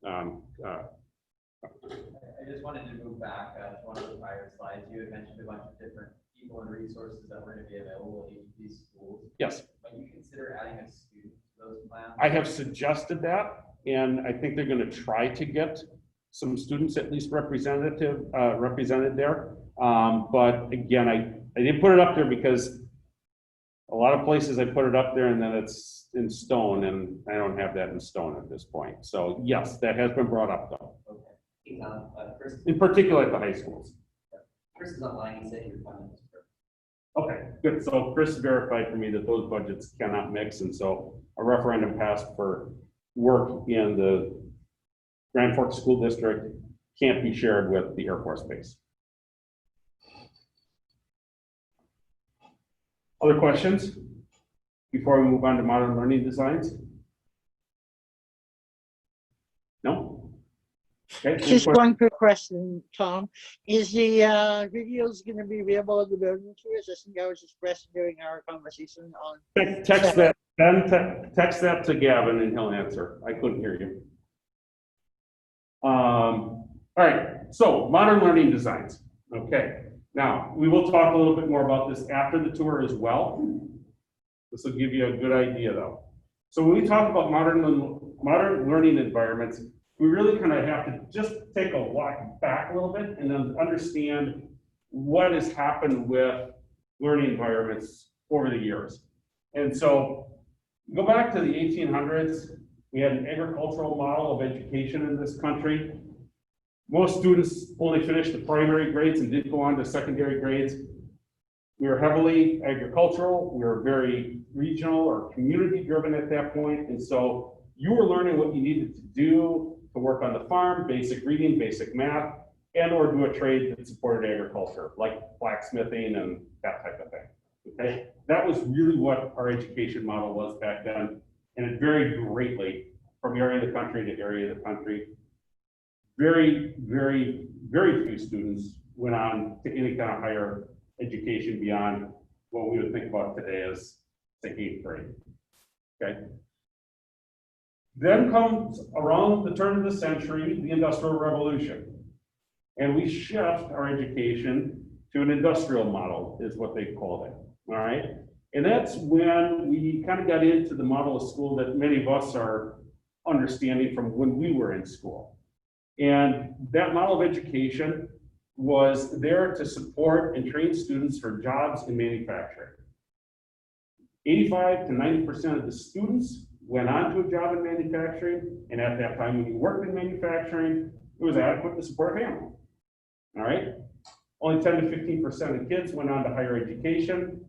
I just wanted to move back to one of the prior slides. You had mentioned a bunch of different people and resources that were going to be available at each of these schools. Yes. But you consider adding a student to those plans? I have suggested that, and I think they're going to try to get some students at least represented there. But again, I didn't put it up there because a lot of places I put it up there and then it's in stone, and I don't have that in stone at this point. So yes, that has been brought up though. Okay. Chris, In particular at the high schools. Chris is online. He said you're funding this. Okay, good. So Chris verified for me that those budgets cannot mix, and so a referendum passed for work in the Grand Forks School District can't be shared with the Air Force Base. Other questions before we move on to modern learning designs? No? Okay. Just one quick question, Tom. Is the videos going to be available on the building too? As I think I was expressing during our conversation on. Text that, Ben, text that to Gavin and he'll answer. I couldn't hear you. All right, so modern learning designs. Okay, now we will talk a little bit more about this after the tour as well. This will give you a good idea though. So when we talk about modern learning environments, we really kind of have to just take a walk back a little bit and then understand what has happened with learning environments over the years. And so go back to the 1800s, we had an agricultural model of education in this country. Most students only finished the primary grades and didn't go on to secondary grades. We were heavily agricultural, we were very regional or community driven at that point. And so you were learning what you needed to do to work on the farm, basic reading, basic math, and or do a trade that supported agriculture, like blacksmithing and that type of thing, okay? That was really what our education model was back then, and it varied greatly from area of the country to area of the country. Very, very, very few students went on to any kind of higher education beyond what we would think about today as the 8th grade, okay? Then comes around the turn of the century, the Industrial Revolution. And we shift our education to an industrial model is what they called it, all right? And that's when we kind of got into the model of school that many of us are understanding from when we were in school. And that model of education was there to support and train students for jobs in manufacturing. 85 to 90% of the students went on to a job in manufacturing, and at that time when you worked in manufacturing, it was adequate to support a family, all right? Only 10 to 15% of kids went on to higher education,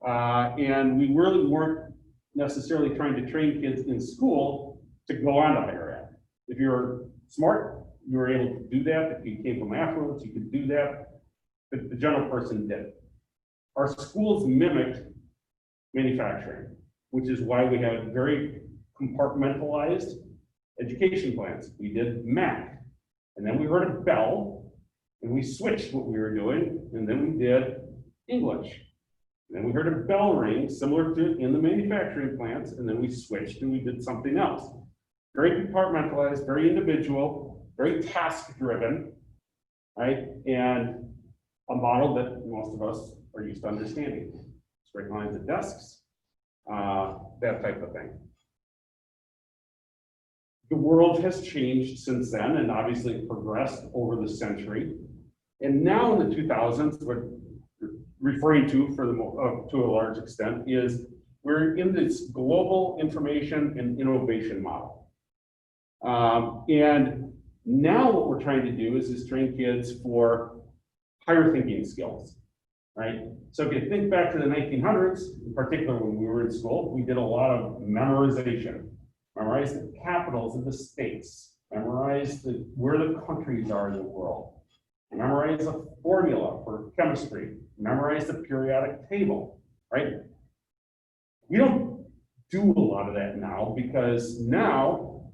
and we really weren't necessarily trying to train kids in school to go on to higher ed. If you were smart, you were able to do that. If you came from affluence, you could do that, but the general person did. Our schools mimicked manufacturing, which is why we have very compartmentalized education plans. We did math, and then we heard a bell, and we switched what we were doing, and then we did English. And then we heard a bell ring, similar to in the manufacturing plants, and then we switched and we did something else. Very compartmentalized, very individual, very task-driven, right? And a model that most of us are used to understanding. Straight lines at desks, that type of thing. The world has changed since then and obviously progressed over the century. And now in the 2000s, what we're referring to to a large extent is we're in this global information and innovation model. And now what we're trying to do is train kids for higher thinking skills. right? So if you think back to the 1900s, in particular when we were in school, we did a lot of memorization. Memorize the capitals of the states, memorize where the countries are in the world, memorize a formula for chemistry, memorize the periodic table, right? We don't do a lot of that now because now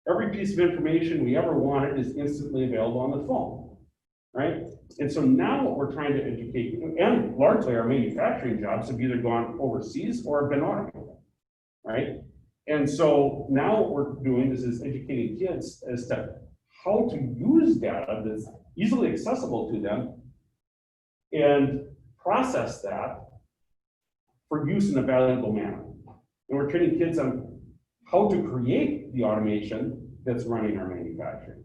every piece of information we ever wanted is instantly available on the phone, right? And so now what we're trying to educate, and largely our manufacturing jobs have either gone overseas or have been automated, right? And so now what we're doing is educating kids as to how to use data that's easily accessible to them and process that for use in a valuable manner. And we're training kids on how to create the automation that's running our manufacturing,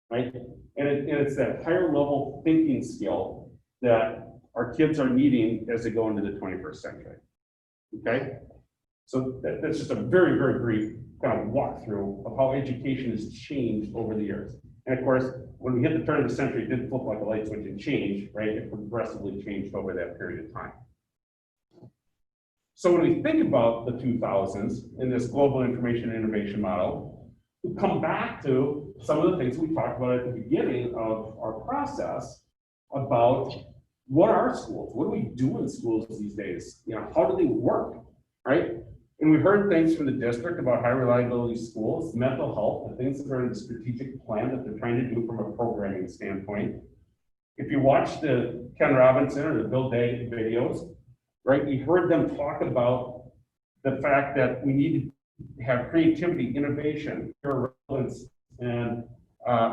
right? And it's that higher level thinking skill that our kids are needing as they go into the 21st century, okay? So that's just a very, very brief kind of walkthrough of how education has changed over the years. And of course, when we hit the turn of the century, it didn't flip like a light switch and change, right? It progressively changed over that period of time. So when we think about the 2000s in this global information innovation model, we come back to some of the things we talked about at the beginning of our process about what are schools? What do we do in schools these days? You know, how do they work, right? And we heard things from the district about high reliability schools, mental health, the things that are in the strategic plan that they're trying to do from a programming standpoint. If you watch the Ken Robinson or the Bill Day videos, right, we heard them talk about the fact that we need to have creativity, innovation, relevance, and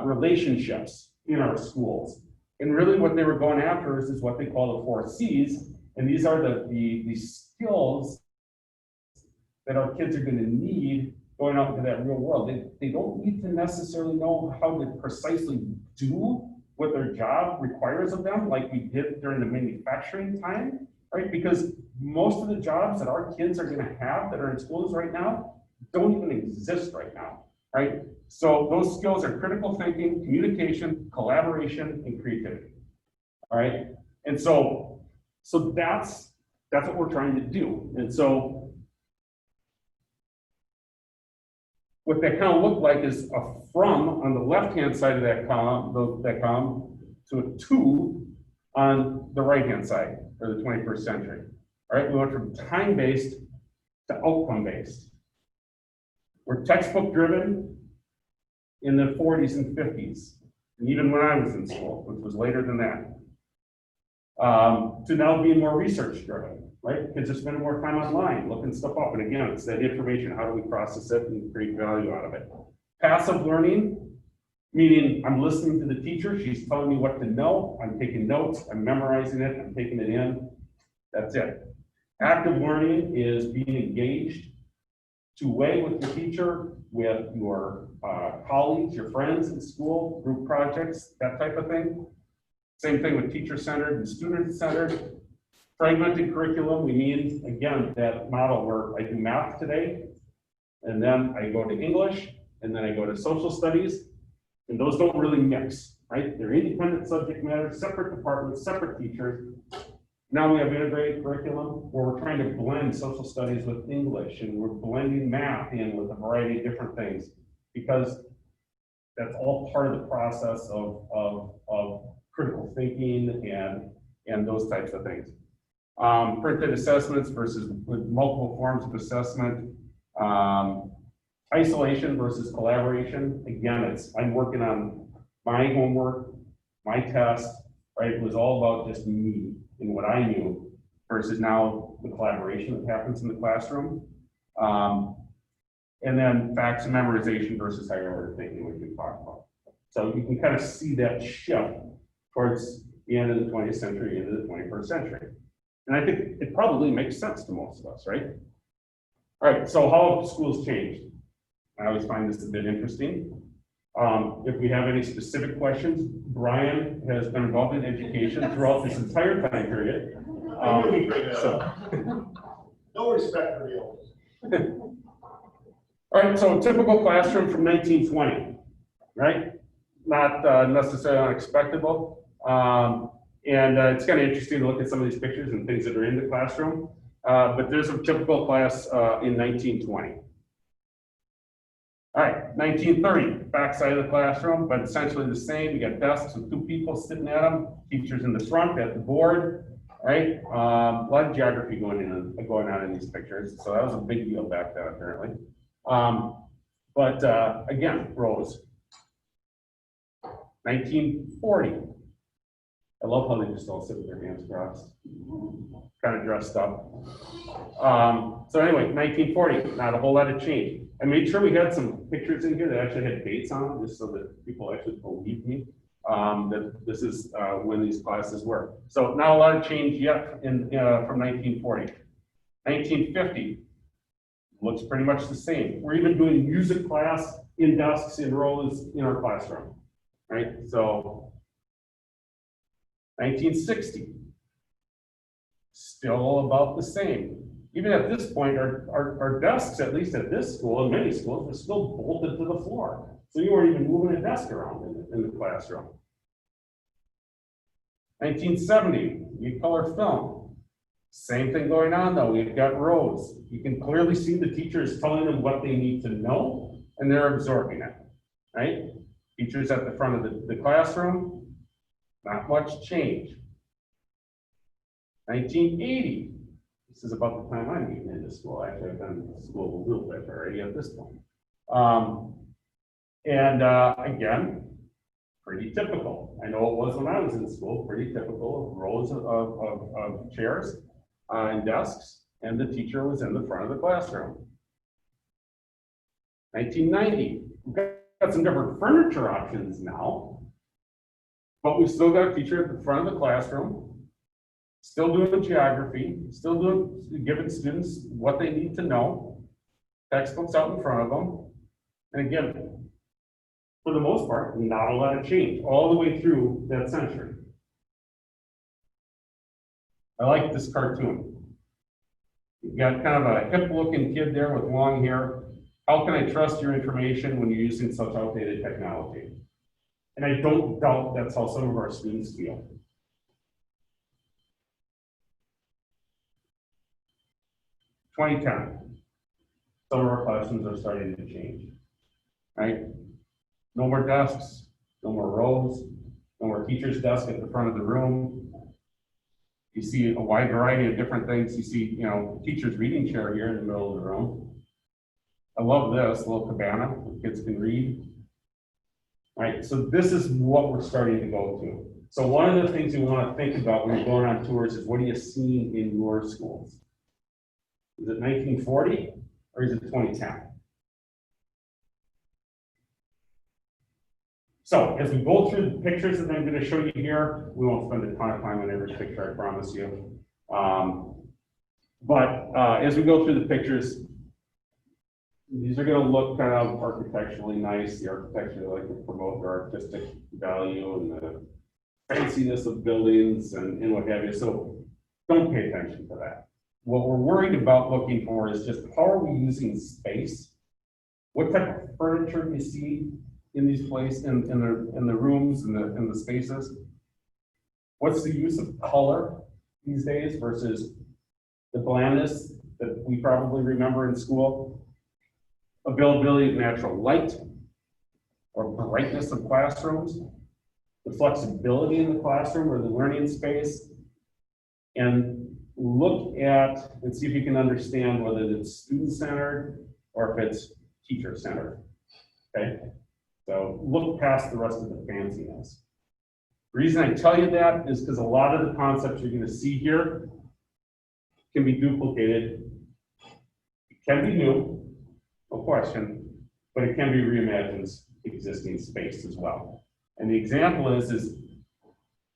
relationships in our schools. And really what they were going after is what they call the 4 C's. And these are the skills that our kids are going to need going out into that real world. They don't need to necessarily know how to precisely do what their job requires of them, like we did during the manufacturing time, right? Because most of the jobs that our kids are going to have that are in schools right now don't even exist right now, right? So those skills are critical thinking, communication, collaboration, and creativity, all right? And so that's what we're trying to do. And so what that kind of looked like is a from on the left-hand side of that column, to a to on the right-hand side for the 21st century. All right, we went from time-based to outcome-based. We're textbook-driven in the 40s and 50s, and even when I was in school, which was later than that, to now being more research-driven. Right? Kids are spending more time online, looking stuff up. And again, it's that information, how do we process it and create value out of it? Passive learning, meaning I'm listening to the teacher, she's telling me what to know, I'm taking notes, I'm memorizing it, I'm taking it in, that's it. Active learning is being engaged two-way with your teacher, with your colleagues, your friends in school, group projects, that type of thing. Same thing with teacher-centered and student-centered. Fragmented curriculum, we mean, again, that model where I do math today, and then I go to English, and then I go to social studies, and those don't really mix, right? They're independent subject matter, separate departments, separate teachers. Now we have integrated curriculum where we're trying to blend social studies with English, and we're blending math in with a variety of different things, because that's all part of the process of critical thinking and those types of things. Printed assessments versus with multiple forms of assessment, isolation versus collaboration. Again, I'm working on my homework, my test, right? It was all about just me and what I knew versus now the collaboration that happens in the classroom. And then facts and memorization versus higher order thinking, which we talked about. So you can kind of see that shift towards the end of the 20th century into the 21st century. And I think it probably makes sense to most of us, right? All right, so how have schools changed? I always find this a bit interesting. If we have any specific questions, Brian has been involved in education throughout this entire time period. No respect for the elders. All right, so typical classroom from 1920, right? Not necessarily unexpected. And it's kind of interesting to look at some of these pictures and things that are in the classroom. But there's a typical class in 1920. All right, 1930, backside of the classroom, but essentially the same. You got desks with 2 people sitting at them, teachers in the front at the board, right? A lot of geography going on in these pictures. So that was a big deal back then, apparently. But again, rows. 1940. I love how they just all sit with their hands crossed, kind of dressed up. So anyway, 1940, not a whole lot of change. I made sure we had some pictures in here that actually had dates on them, just so that people actually believe me that this is when these classes were. So not a lot of change yet from 1940. 1950 looks pretty much the same. We're even doing music class in desks in rows in our classroom, right? So 1960, still about the same. Even at this point, our desks, at least at this school and many schools, were still bolted to the floor. So you weren't even moving a desk around in the classroom. 1970, we color film. Same thing going on though, we've got rows. You can clearly see the teachers telling them what they need to know, and they're absorbing it, right? Teachers at the front of the classroom, not much change. 1980, this is about the time I'm getting into school. Actually, I've been in school a little bit already at this point. Again, pretty typical. I know it was when I was in school, pretty typical of rows of chairs and desks, and the teacher was in the front of the classroom. 1990, we've got some different furniture options now. But we've still got a teacher at the front of the classroom, still doing the geography, still giving students what they need to know, textbooks out in front of them. And again, for the most part, not a lot of change all the way through that century. I like this cartoon. You've got kind of a hip looking kid there with long hair. How can I trust your information when you're using such outdated technology? And I don't doubt that's how some of our students feel. Some of our classrooms are starting to change, right? No more desks, no more rows, no more teacher's desk at the front of the room. You see a wide variety of different things. You see, teacher's reading chair here in the middle of the room. I love this little cabana where kids can read. Right, so this is what we're starting to go to. So one of the things you want to think about when you're going on tours is, what are you seeing in your schools? Is it 1940 or is it 2010? So as we go through the pictures that I'm going to show you here, we won't spend a ton of time on every picture, I promise you. As we go through the pictures, these are going to look kind of architecturally nice. The architecture like to promote the artistic value and the fanciness of buildings and what have you. So don't pay attention to that. What we're worried about looking for is just, how are we using space? What type of furniture do you see in these places, in the rooms and the spaces? What's the use of color these days versus the blandness that we probably remember in school? Availability of natural light or brightness of classrooms, the flexibility in the classroom or the learning space, and look at and see if you can understand whether it's student-centered or if it's teacher-centered, okay? So look past the rest of the fanciness. The reason I tell you that is because a lot of the concepts you're going to see here can be duplicated. It can be new, no question, but it can be reimagined existing space as well. And the example is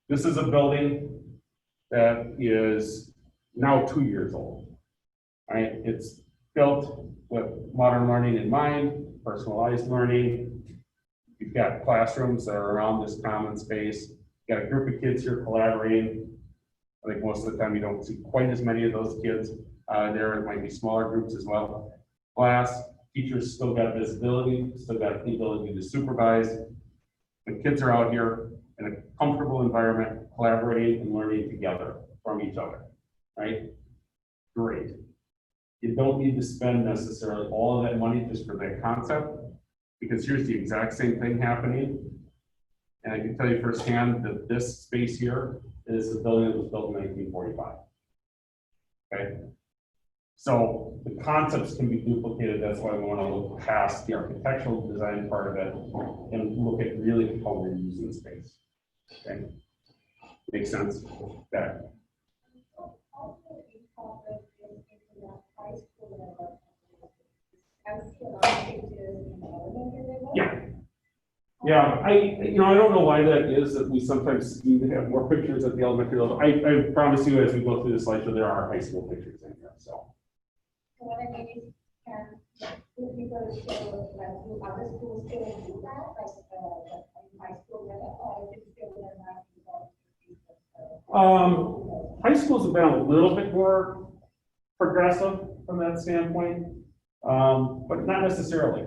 this is a building that is now 2 years old, right? It's built with modern learning in mind, personalized learning. You've got classrooms that are around this common space. You've got a group of kids here collaborating. I think most of the time you don't see quite as many of those kids there. It might be smaller groups as well. Class, teachers still got visibility, still got the ability to supervise. The kids are out here in a comfortable environment, collaborating and learning together from each other, right? Great. You don't need to spend necessarily all of that money just for that concept, because here's the exact same thing happening. And I can tell you firsthand that this space here is a building that was built in 1945. Okay? So the concepts can be duplicated. That's why we want to look past the architectural design part of it and look at really how we're using space. Okay? Makes sense? Okay. Also incorporate this into the high school level. I see a lot of pictures in the elementary level. Yeah. Yeah, I don't know why that is, that we sometimes need to have more pictures at the elementary level. I promise you, as we go through the slideshow, there are high school pictures in here, so. So what I mean is, can do people still, like, do other schools still do that, like, high school level, or is it still in High schools have been a little bit more progressive from that standpoint, but not necessarily.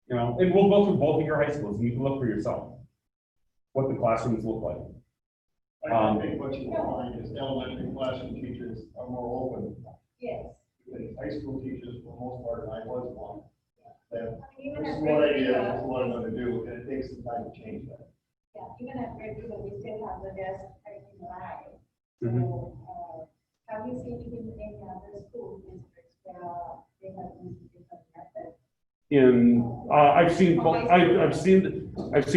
You know, and we'll go through both of your high schools, and you can look for yourself what the classrooms look like. I think what you will find is elementary classroom teachers are more open. Yes. Because high school teachers, for the most part, and I was one, that Even this at is what I Red did, River, this is what I'm gonna do, and it takes some time to change that. yeah, even at Red River, we still have the desk right in the line. Mhm. So, have you seen it in any other school districts where they have used different methods? I've seen both, I've seen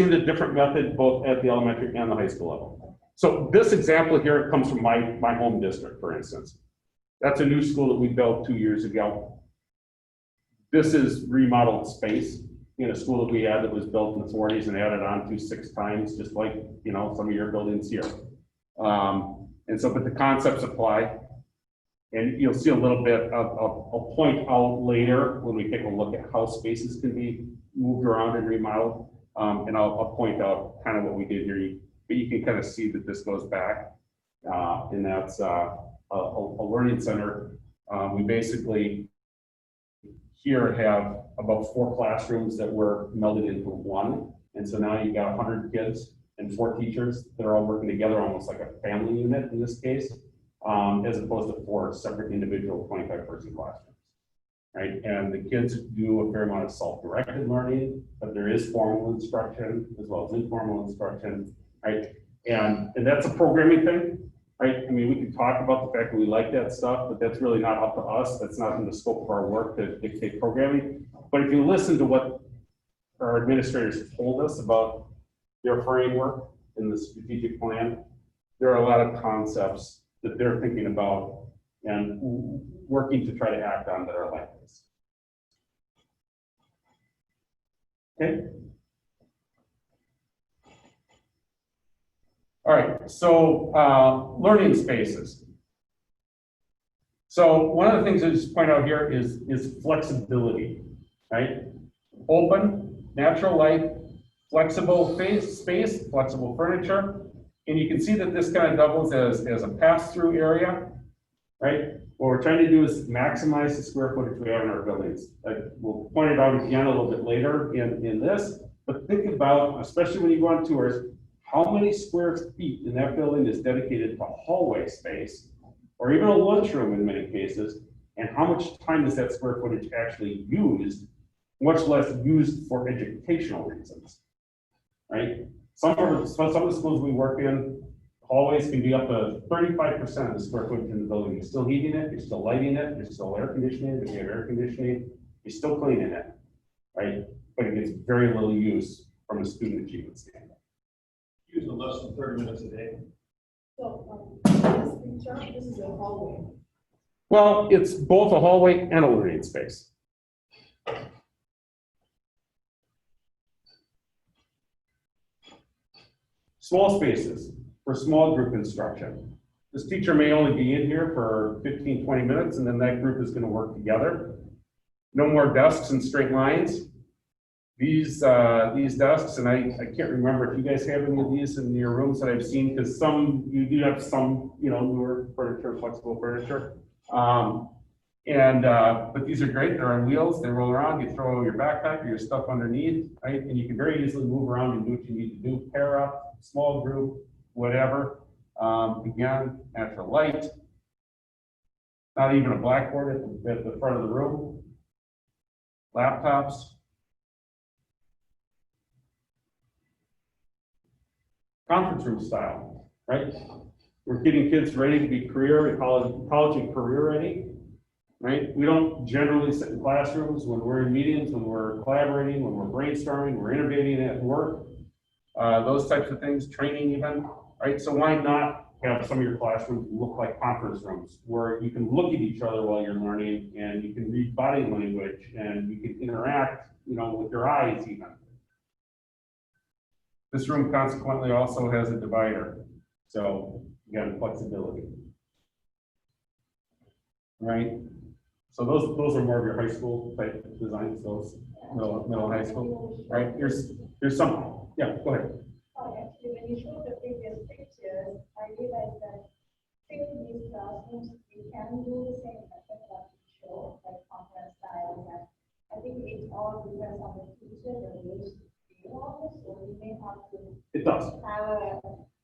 the different method both at the elementary and the high school level. So this example here comes from my home district, for instance. That's a new school that we built 2 years ago. This is remodeled space in a school that we had that was built in the 40s and added on to 6 times, just like, you know, some of your buildings here. And so, but the concepts apply. And you'll see a little bit of, I'll point out later when we take a look at how spaces can be moved around and remodeled. And I'll point out kind of what we did here, but you can kind of see that this goes back. And that's a learning center. We basically here have about 4 classrooms that were melded into one. And so now you've got 100 kids and 4 teachers that are all working together, almost like a family unit in this case. As opposed to 4 separate individual 25-person classrooms, right? And the kids do a fair amount of self-directed learning, but there is formal instruction as well as informal instruction, right? And that's a programming thing, right? I mean, we can talk about the fact that we like that stuff, but that's really not up to us. That's not in the scope of our work to dictate programming. But if you listen to what our administrators told us about their framework in the strategic plan, there are a lot of concepts that they're thinking about and working to try to act on that are like this. Okay. All right, so learning spaces. So one of the things I just point out here is flexibility, right? Open, natural light, flexible space, flexible furniture. And you can see that this kind of doubles as a pass-through area, right? What we're trying to do is maximize the square footage we have in our buildings. We'll point it out again a little bit later in this, but think about, especially when you go on tours, how many square feet in that building is dedicated to hallway space, or even a lunchroom in many cases, and how much time is that square footage actually used, much less used for educational reasons, right? Some of the schools we work in, hallways can be up to 35% of the square footage in the building. You're still heating it, you're still lighting it, you're still air conditioning, if you have air conditioning, you're still cleaning it, right? But it gets very little use from a student achievement standpoint. Using less than 30 minutes a day. So, this picture, this is a hallway. Well, it's both a hallway and a learning space. Small spaces for small group instruction. This teacher may only be in here for 15, 20 minutes, and then that group is going to work together. No more desks and straight lines. These desks, and I can't remember if you guys have any of these in your rooms that I've seen, because some, you do have some, you know, newer furniture, flexible furniture. And, but these are great, they're on wheels, they roll around, you throw your backpack or your stuff underneath, right? And you can very easily move around and do what you need to do, pair up, small group, whatever. Again, natural light. Not even a blackboard at the front of the room. Laptops. Conference room style, right? We're getting kids ready to be college and career ready, right? We don't generally sit in classrooms when we're in meetings, when we're collaborating, when we're brainstorming, we're innovating at work, those types of things, training even, right? So why not have some of your classrooms look like conference rooms where you can look at each other while you're learning and you can read body language and you can interact, with your eyes even. This room consequently also has a divider. So again, flexibility. Right? So those are more of your high school type designs, those middle high school. Right? Here's some, yeah, go ahead. Actually, when you show the previous pictures, I realized that in these classrooms, we can do the same method that we show, like conference styles, and I think it all depends on the teacher, the way they want, so we may have to It does. have a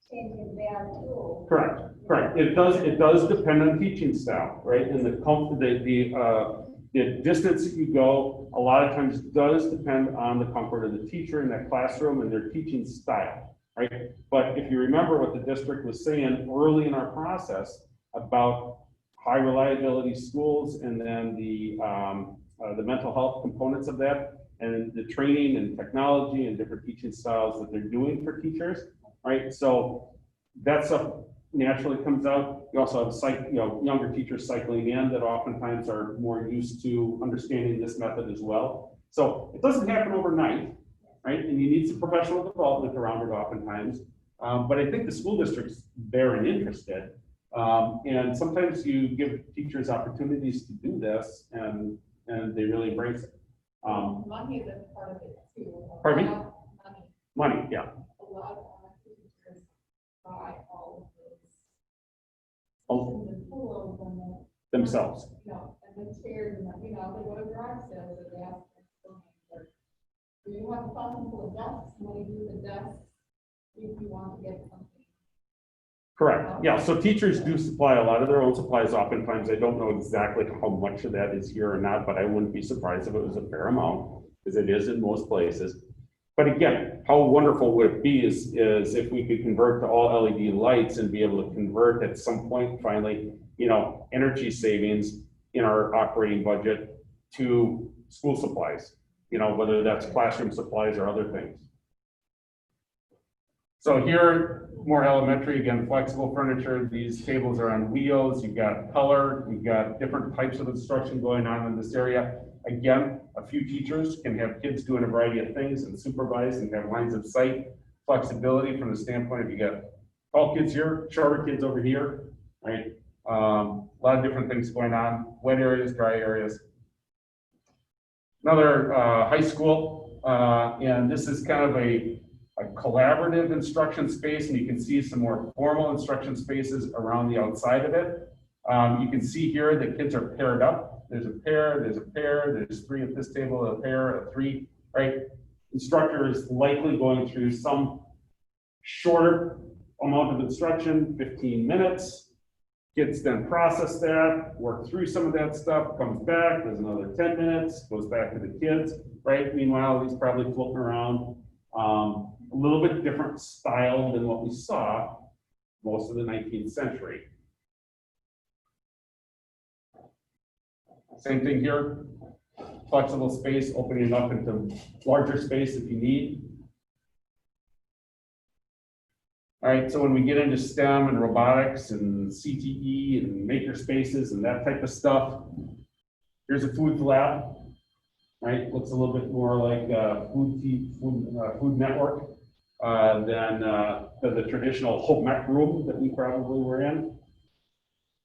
change in there too. Correct. It does depend on teaching style, right? And the distance that you go, a lot of times does depend on the comfort of the teacher in that classroom and their teaching style, right? But if you remember what the district was saying early in our process about high reliability schools and then the mental health components of that and the training and technology and different teaching styles that they're doing for teachers, right? So that stuff naturally comes out. You also have younger teachers cycling in that oftentimes are more used to understanding this method as well. So it doesn't happen overnight, right? And you need some professional development around it oftentimes. But I think the school district's there and interested. And sometimes you give teachers opportunities to do this and they really embrace it. Money is a part of it too. Pardon me? Money. Money, yeah. A lot of teachers buy all of those. Oh. And the pillows and the. Themselves. And the chairs and, they go to garage sales or they ask for. Do you have a classroom full of desks? What do you do with the desks if you want to get something? Correct. Yeah, so teachers do supply a lot of their own supplies oftentimes. I don't know exactly how much of that is here or not, but I wouldn't be surprised if it was a fair amount, because it is in most places. But again, how wonderful would it be is if we could convert to all LED lights and be able to convert at some point finally, energy savings in our operating budget to school supplies, whether that's classroom supplies or other things. So here, more elementary, again, flexible furniture. These tables are on wheels. You've got color. You've got different types of instruction going on in this area. Again, a few teachers can have kids doing a variety of things and supervise and have lines of sight flexibility from the standpoint of you got tall kids here, shorter kids over here, right? A lot of different things going on, wet areas, dry areas. Another high school, and this is kind of a collaborative instruction space, and you can see some more formal instruction spaces around the outside of it. You can see here that kids are paired up. There's a pair, there's three at this table, a pair, a three, right? Instructor is likely going through some shorter amount of instruction, 15 minutes. Kids then process that, work through some of that stuff, comes back, there's another 10 minutes, goes back to the kids, right? Meanwhile, he's probably floating around. A little bit different style than what we saw most of the 19th century. Same thing here, flexible space, opening up into larger space if you need. All right, so when we get into STEM and robotics and CTE and maker spaces and that type of stuff, here's a food lab, right? Looks a little bit more like food network than the traditional home ec room that we probably were in.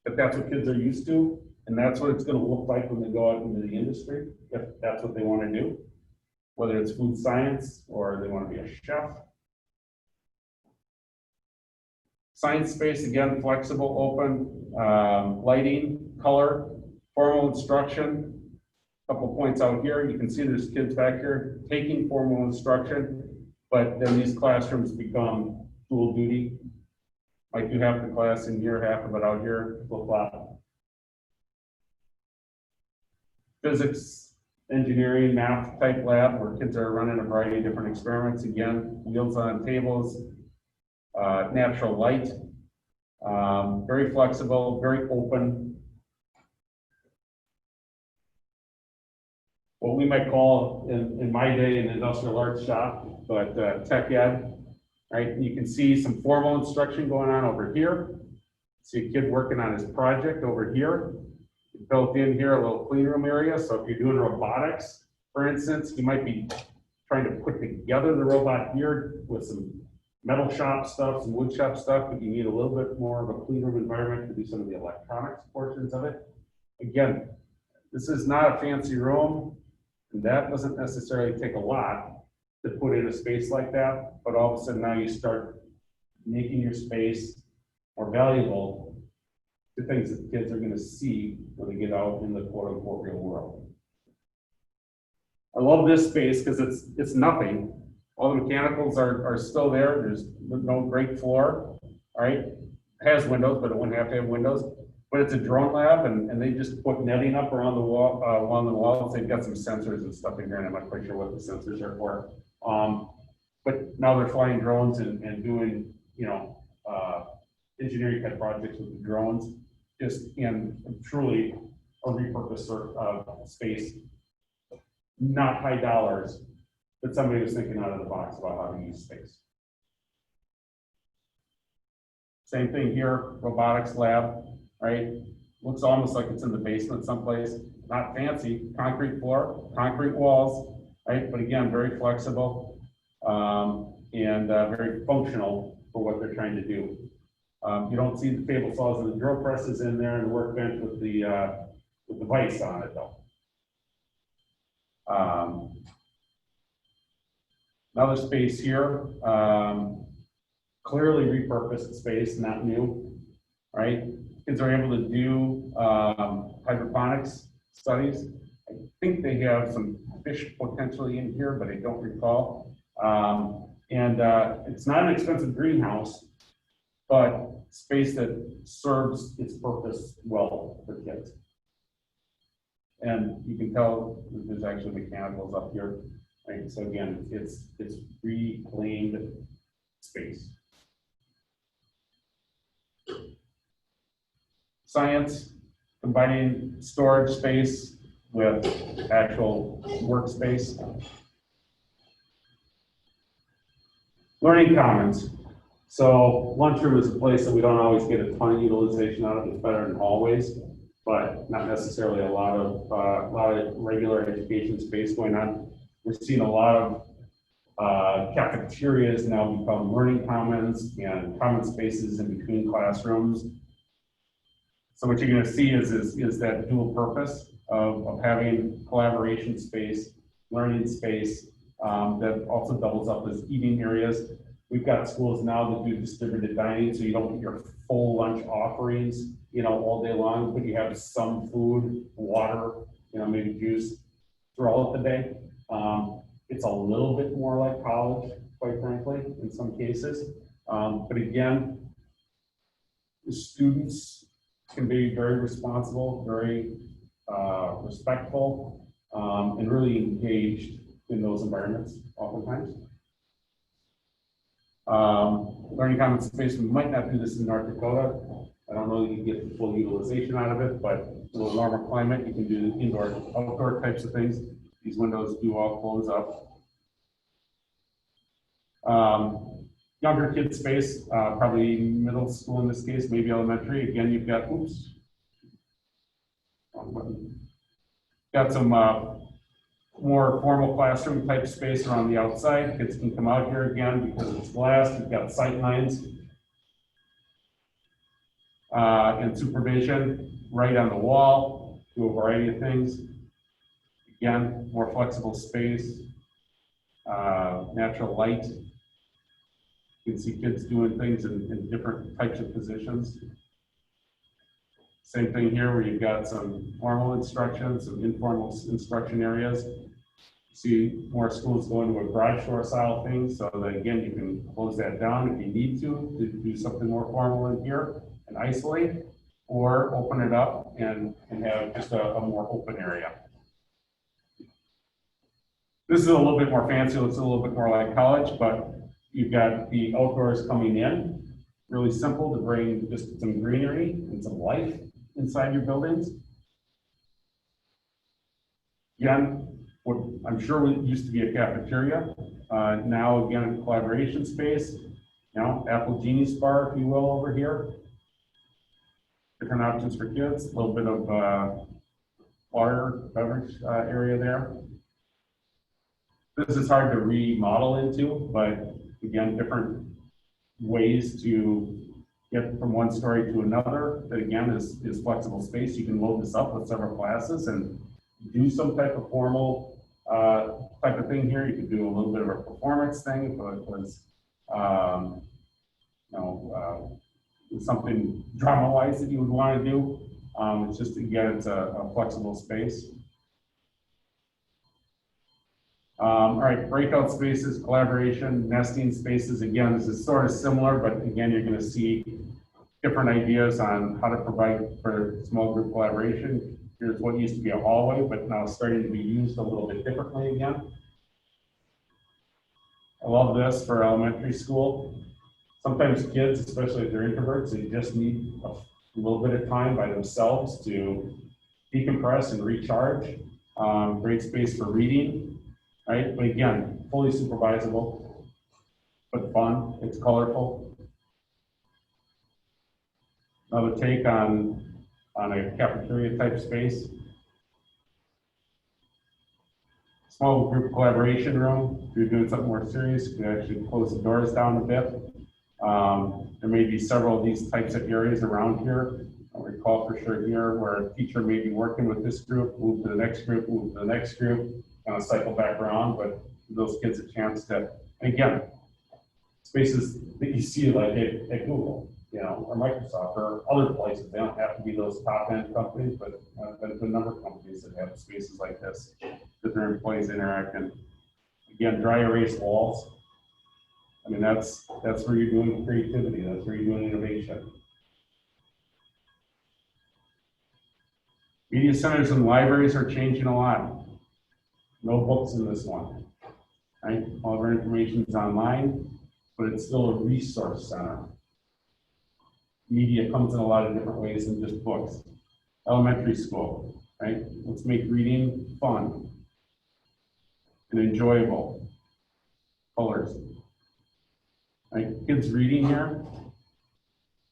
But that's what kids are used to, and that's what it's going to look like when they go out into the industry, if that's what they want to do, whether it's food science or they want to be a chef. Science space, again, flexible, open, lighting, color, Formal instruction, couple points out here. You can see there's kids back here taking formal instruction, but then these classrooms become dual duty. Might do half the class in here, half of it out here, flip-flop. Physics, engineering, math type lab where kids are running a variety of different experiments. Again, wheels on tables, natural light, very flexible, very open. What we might call in my day an industrial arts shop, but tech ed, right? You can see some formal instruction going on over here. See a kid working on his project over here. Built in here a little clean room area. So if you're doing robotics, for instance, you might be trying to put together the robot here with some metal shop stuff, some wood shop stuff, but you need a little bit more of a clean room environment to do some of the electronics portions of it. Again, this is not a fancy room, and that doesn't necessarily take a lot to put in a space like that, but all of a sudden now you start making your space more valuable to things that kids are going to see when they get out in the quote-unquote real world. I love this space because it's nothing. All the mechanicals are still there. There's no great floor, all right? It has windows, but it wouldn't have to have windows. But it's a drone lab, and they just put netting up around the wall, along the walls. They've got some sensors and stuff in here, and I'm not quite sure what the sensors are for. But now they're flying drones and doing, engineering type projects with the drones, just in truly a repurposed sort of space. Not high dollars, but somebody was thinking out of the box about how to use space. Same thing here, robotics lab, right? Looks almost like it's in the basement someplace. Not fancy, concrete floor, concrete walls, right? But again, very flexible and very functional for what they're trying to do. You don't see the table saws and the drill presses in there and the workbench with the vise on it though. Another space here, clearly repurposed space, not new, right? Kids are able to do hydroponics studies. I think they have some fish potentially in here, but I don't recall. It's not an expensive greenhouse, but space that serves its purpose well for kids. And you can tell that there's actually mechanicals up here, right? So again, it's reclaimed space. Science, combining storage space with actual workspace. Learning commons. So lunchroom is a place that we don't always get a ton of utilization out of. It's better than hallways, but not necessarily a lot of regular education space going on. We're seeing a lot of cafeterias now become learning commons and common spaces in between classrooms. So what you're going to see is that dual purpose of having collaboration space, learning space that also doubles up as eating areas. We've got schools now that do distributed dining, so you don't get your full lunch offerings, all day long, but you have some food, water, maybe juice throughout the day. It's a little bit more like college, quite frankly, in some cases. But again, the students can be very responsible, very respectful, and really engaged in those environments oftentimes. Learning commons space, we might not do this in North Dakota. I don't know that you get the full utilization out of it, but a little warmer climate, you can do indoor, outdoor types of things. These windows do all close up. Younger kid space, probably middle school in this case, maybe elementary. Again, you've got, oops. Wrong button. Got some more formal classroom type space around the outside. Kids can come out here again because it's glass. You've got sight lines and supervision right on the wall, do a variety of things. Again, more flexible space, natural light. You can see kids doing things in different types of positions. Same thing here where you've got some formal instruction, some informal instruction areas. See more schools going to a garage door style thing, so that again, you can close that down if you need to do something more formal in here and isolate, or open it up and have just a more open area. This is a little bit more fancy, looks a little bit more like college, but you've got the outdoors coming in. Really simple to bring just some greenery and some life inside your buildings. Again, what I'm sure used to be a cafeteria, now again, a collaboration space, you know, Apple Genius Bar, if you will, over here. Different options for kids, a little bit of water, beverage area there. This is hard to remodel into, but again, different ways to get from one story to another. That again is flexible space. You can load this up with several classes and do some type of formal type of thing here. You could do a little bit of a performance thing if it was, something drama-wise that you would want to do. It's just, again, it's a flexible space. All right, breakout spaces, collaboration, nesting spaces. Again, this is sort of similar, but again, you're going to see different ideas on how to provide for small group collaboration. Here's what used to be a hallway, but now starting to be used a little bit differently again. I love this for elementary school. Sometimes kids, especially if they're introverts, they just need a little bit of time by themselves to decompress and recharge. Great space for reading, right? But again, fully supervisable, but fun. It's colorful. Another take on a cafeteria type space. Small group collaboration room. If you're doing something more serious, you can actually close the doors down a bit. There may be several of these types of areas around here. I recall for sure here where a teacher may be working with this group, move to the next group, move to the next group, kind of cycle back around, but give those kids a chance to, and again, spaces that you see like at Google, you know, or Microsoft or other places. They don't have to be those top end companies, but there's a number of companies that have spaces like this that their employees interact in. Again, dry erase walls. I mean, that's where you're doing creativity. That's where you're doing innovation. Media centers and libraries are changing a lot. No books in this one, right? All of our information is online, but it's still a resource center. Media comes in a lot of different ways than just books. Elementary school, right? Let's make reading fun and enjoyable. Colors. Right? Kids reading here.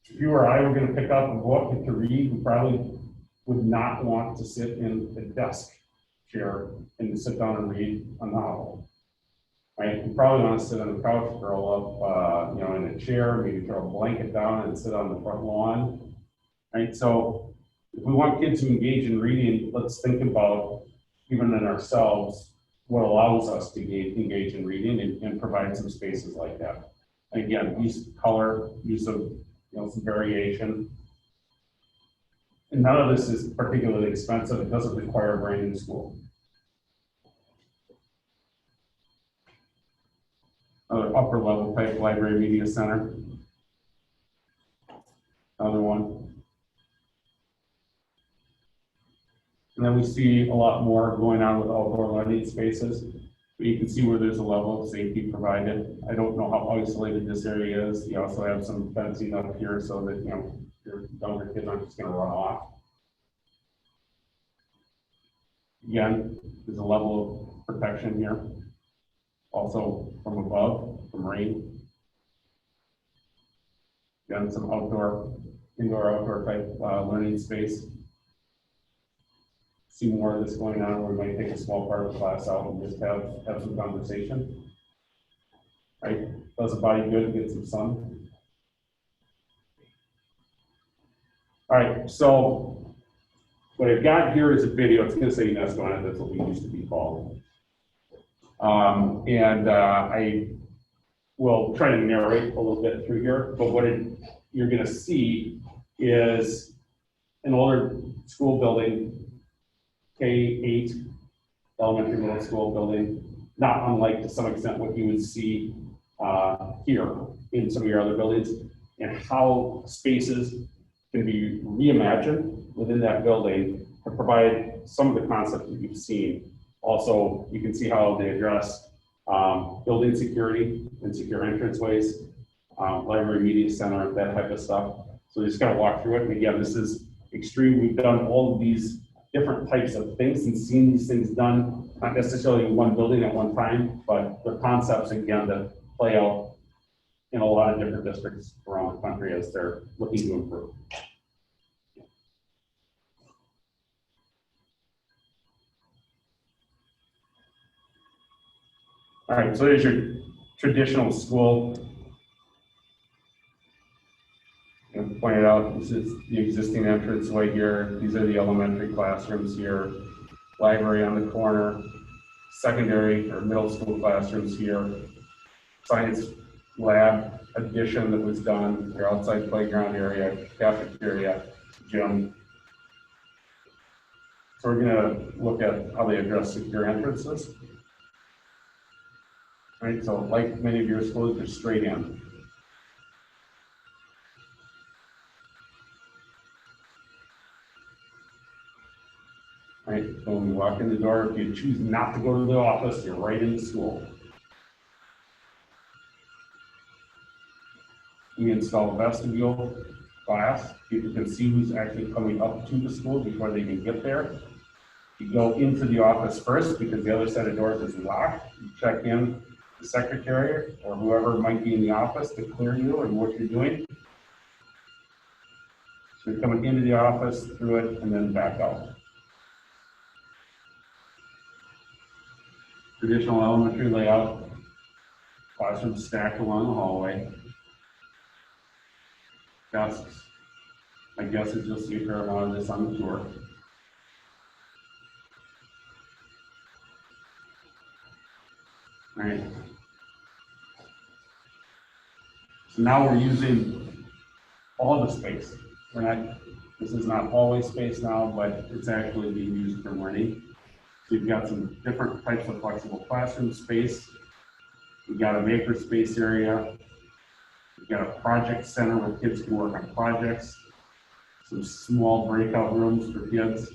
If you or I were going to pick up a book to read, we probably would not want to sit in a desk chair and to sit down and read a novel. Right? You probably want to sit on the couch, curl up, in a chair, maybe throw a blanket down and sit on the front lawn. Right? So if we want kids to engage in reading, let's think about, even in ourselves, what allows us to engage in reading and provide some spaces like that. And again, use of color, use of some variation. And none of this is particularly expensive. It doesn't require a brand new school. Another upper level type library media center. Another one. And then we see a lot more going on with outdoor learning spaces. But you can see where there's a level of safety provided. I don't know how isolated this area is. You also have some fencing up here so that your younger kids aren't just going to run off. Again, there's a level of protection here. Also from above, from rain. Again, some indoor-outdoor type learning space. See more of this going on where we might take a small part of the class out and just have some conversation. Right? Does the body good, get some sun. All right, so what I've got here is a video. It's going to say UNESCO on it. That's what we used to be called. I will try to narrate a little bit through here, but what you're going to see is an older school building, K-8, elementary middle school building, not unlike to some extent what you would see here in some of your other buildings, and how spaces can be reimagined within that building to provide some of the concepts that you've seen. Also, you can see how they address building security and secure entranceways, library media center, that type of stuff. So we just gotta walk through it. And again, this is extreme. We've done all of these different types of things and seen these things done, not necessarily in one building at one time, but the concepts again that play out in a lot of different districts around the country as they're looking to improve. All right, so there's your traditional school. And pointed out, this is the existing entranceway here. These are the elementary classrooms here. Library on the corner, secondary or middle school classrooms here. Science lab addition that was done, your outside playground area, cafeteria, gym. So we're gonna look at how they address secure entrances. Right, so like many of your schools, they're straight in. Right, so when you walk in the door, if you choose not to go to the office, you're right in the school. We install a vestibule glass. People can see who's actually coming up to the school before they can get there. You go into the office first because the other set of doors is locked. You check in the secretary or whoever might be in the office to clear you and what you're doing. So you're coming into the office, through it, and then back out. Traditional elementary layout, classrooms stacked along the hallway. Desks. My guess is you'll see a fair amount of this on the tour. All right. So now we're using all the space. This is not hallway space now, but it's actually being used for learning. So you've got some different types of flexible classroom space. You've got a maker space area. You've got a project center where kids can work on projects. Some small breakout rooms for kids.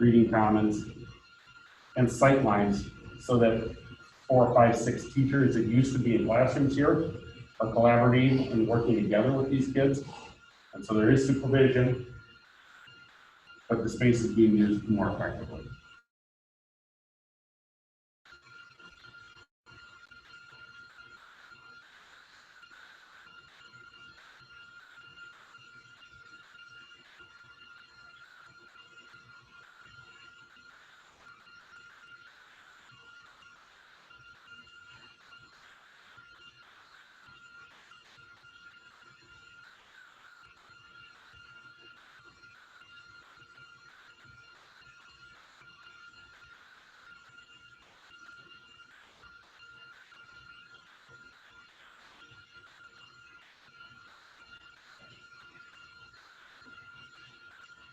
Reading commons. And sight lines so that 4, 5, 6 teachers that used to be in classrooms here are collaborating and working together with these kids. And so there is supervision, but the space is being used more effectively.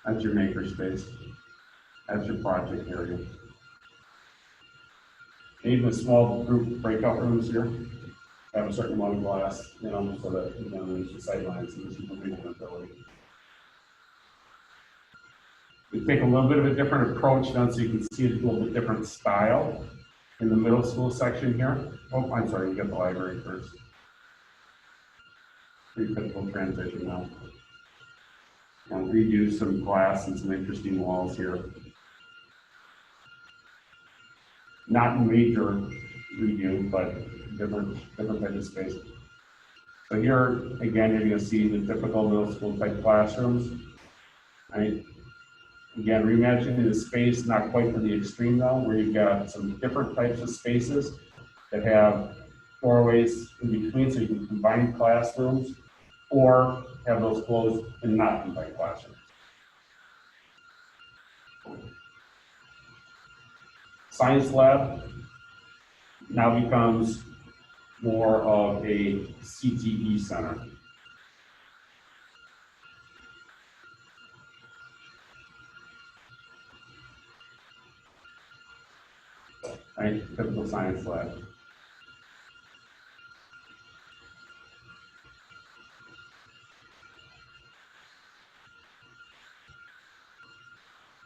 That's your maker space. That's your project area. Even the small group breakout rooms here have a certain amount of glass, so that there's the sight lines and the supervision ability. We take a little bit of a different approach now, so you can see a little bit different style in the middle school section here. Oh, I'm sorry, you got the library first. Pretty typical transition now. And redo some glass and some interesting walls here. Not major redo, but different type of space. So here, again, you're going to see the typical middle school type classrooms. Right? Again, reimagining the space, not quite to the extreme though, where you've got some different types of spaces that have doorways in between so you can combine classrooms or have those closed and not combine classrooms. Science lab now becomes more of a CTE center. right? Typical science lab.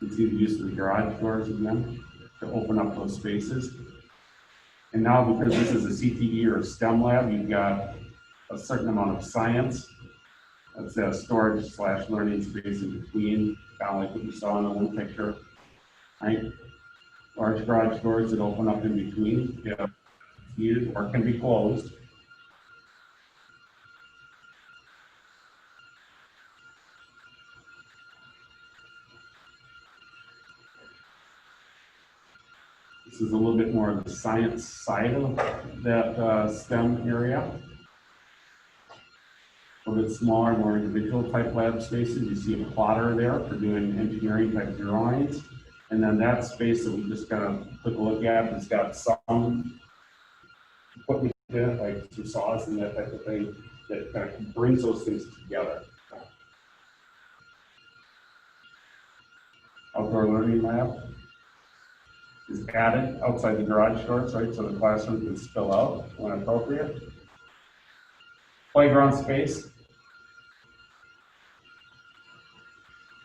You see the use of the garage doors again to open up those spaces. And now, because this is a CTE or a STEM lab, you've got a certain amount of science. That's a storage / learning space in between, kind of like what you saw in the one picture, right? Large garage doors that open up in between, yeah, needed or can be closed. This is a little bit more of the science side of that STEM area. A little bit smaller, more individual type lab spaces. You see a plotter there for doing engineering type drawings. And then that space that we just kind of took a look at has got some equipment in it, like some saws and that type of thing, that kind of brings those things together. Outdoor learning lab is added outside the garage doors, right? So the classroom can spill out when appropriate. Playground space.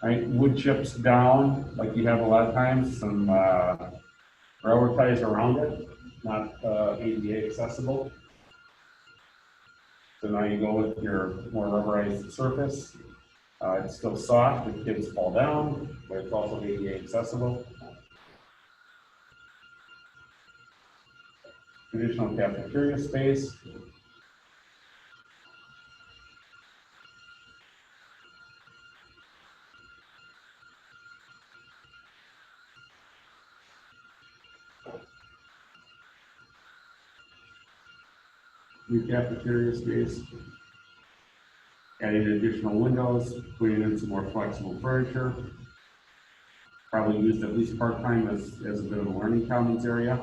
Right, wood chips down, like you have a lot of times, some railroad ties around it, not ADA accessible. So now you go with your more rubberized surface. It's still soft, the kids fall down, but it's also ADA accessible. Traditional cafeteria space. New cafeteria space. Adding additional windows, putting in some more flexible furniture. Probably used at least part-time as a bit of a learning commons area.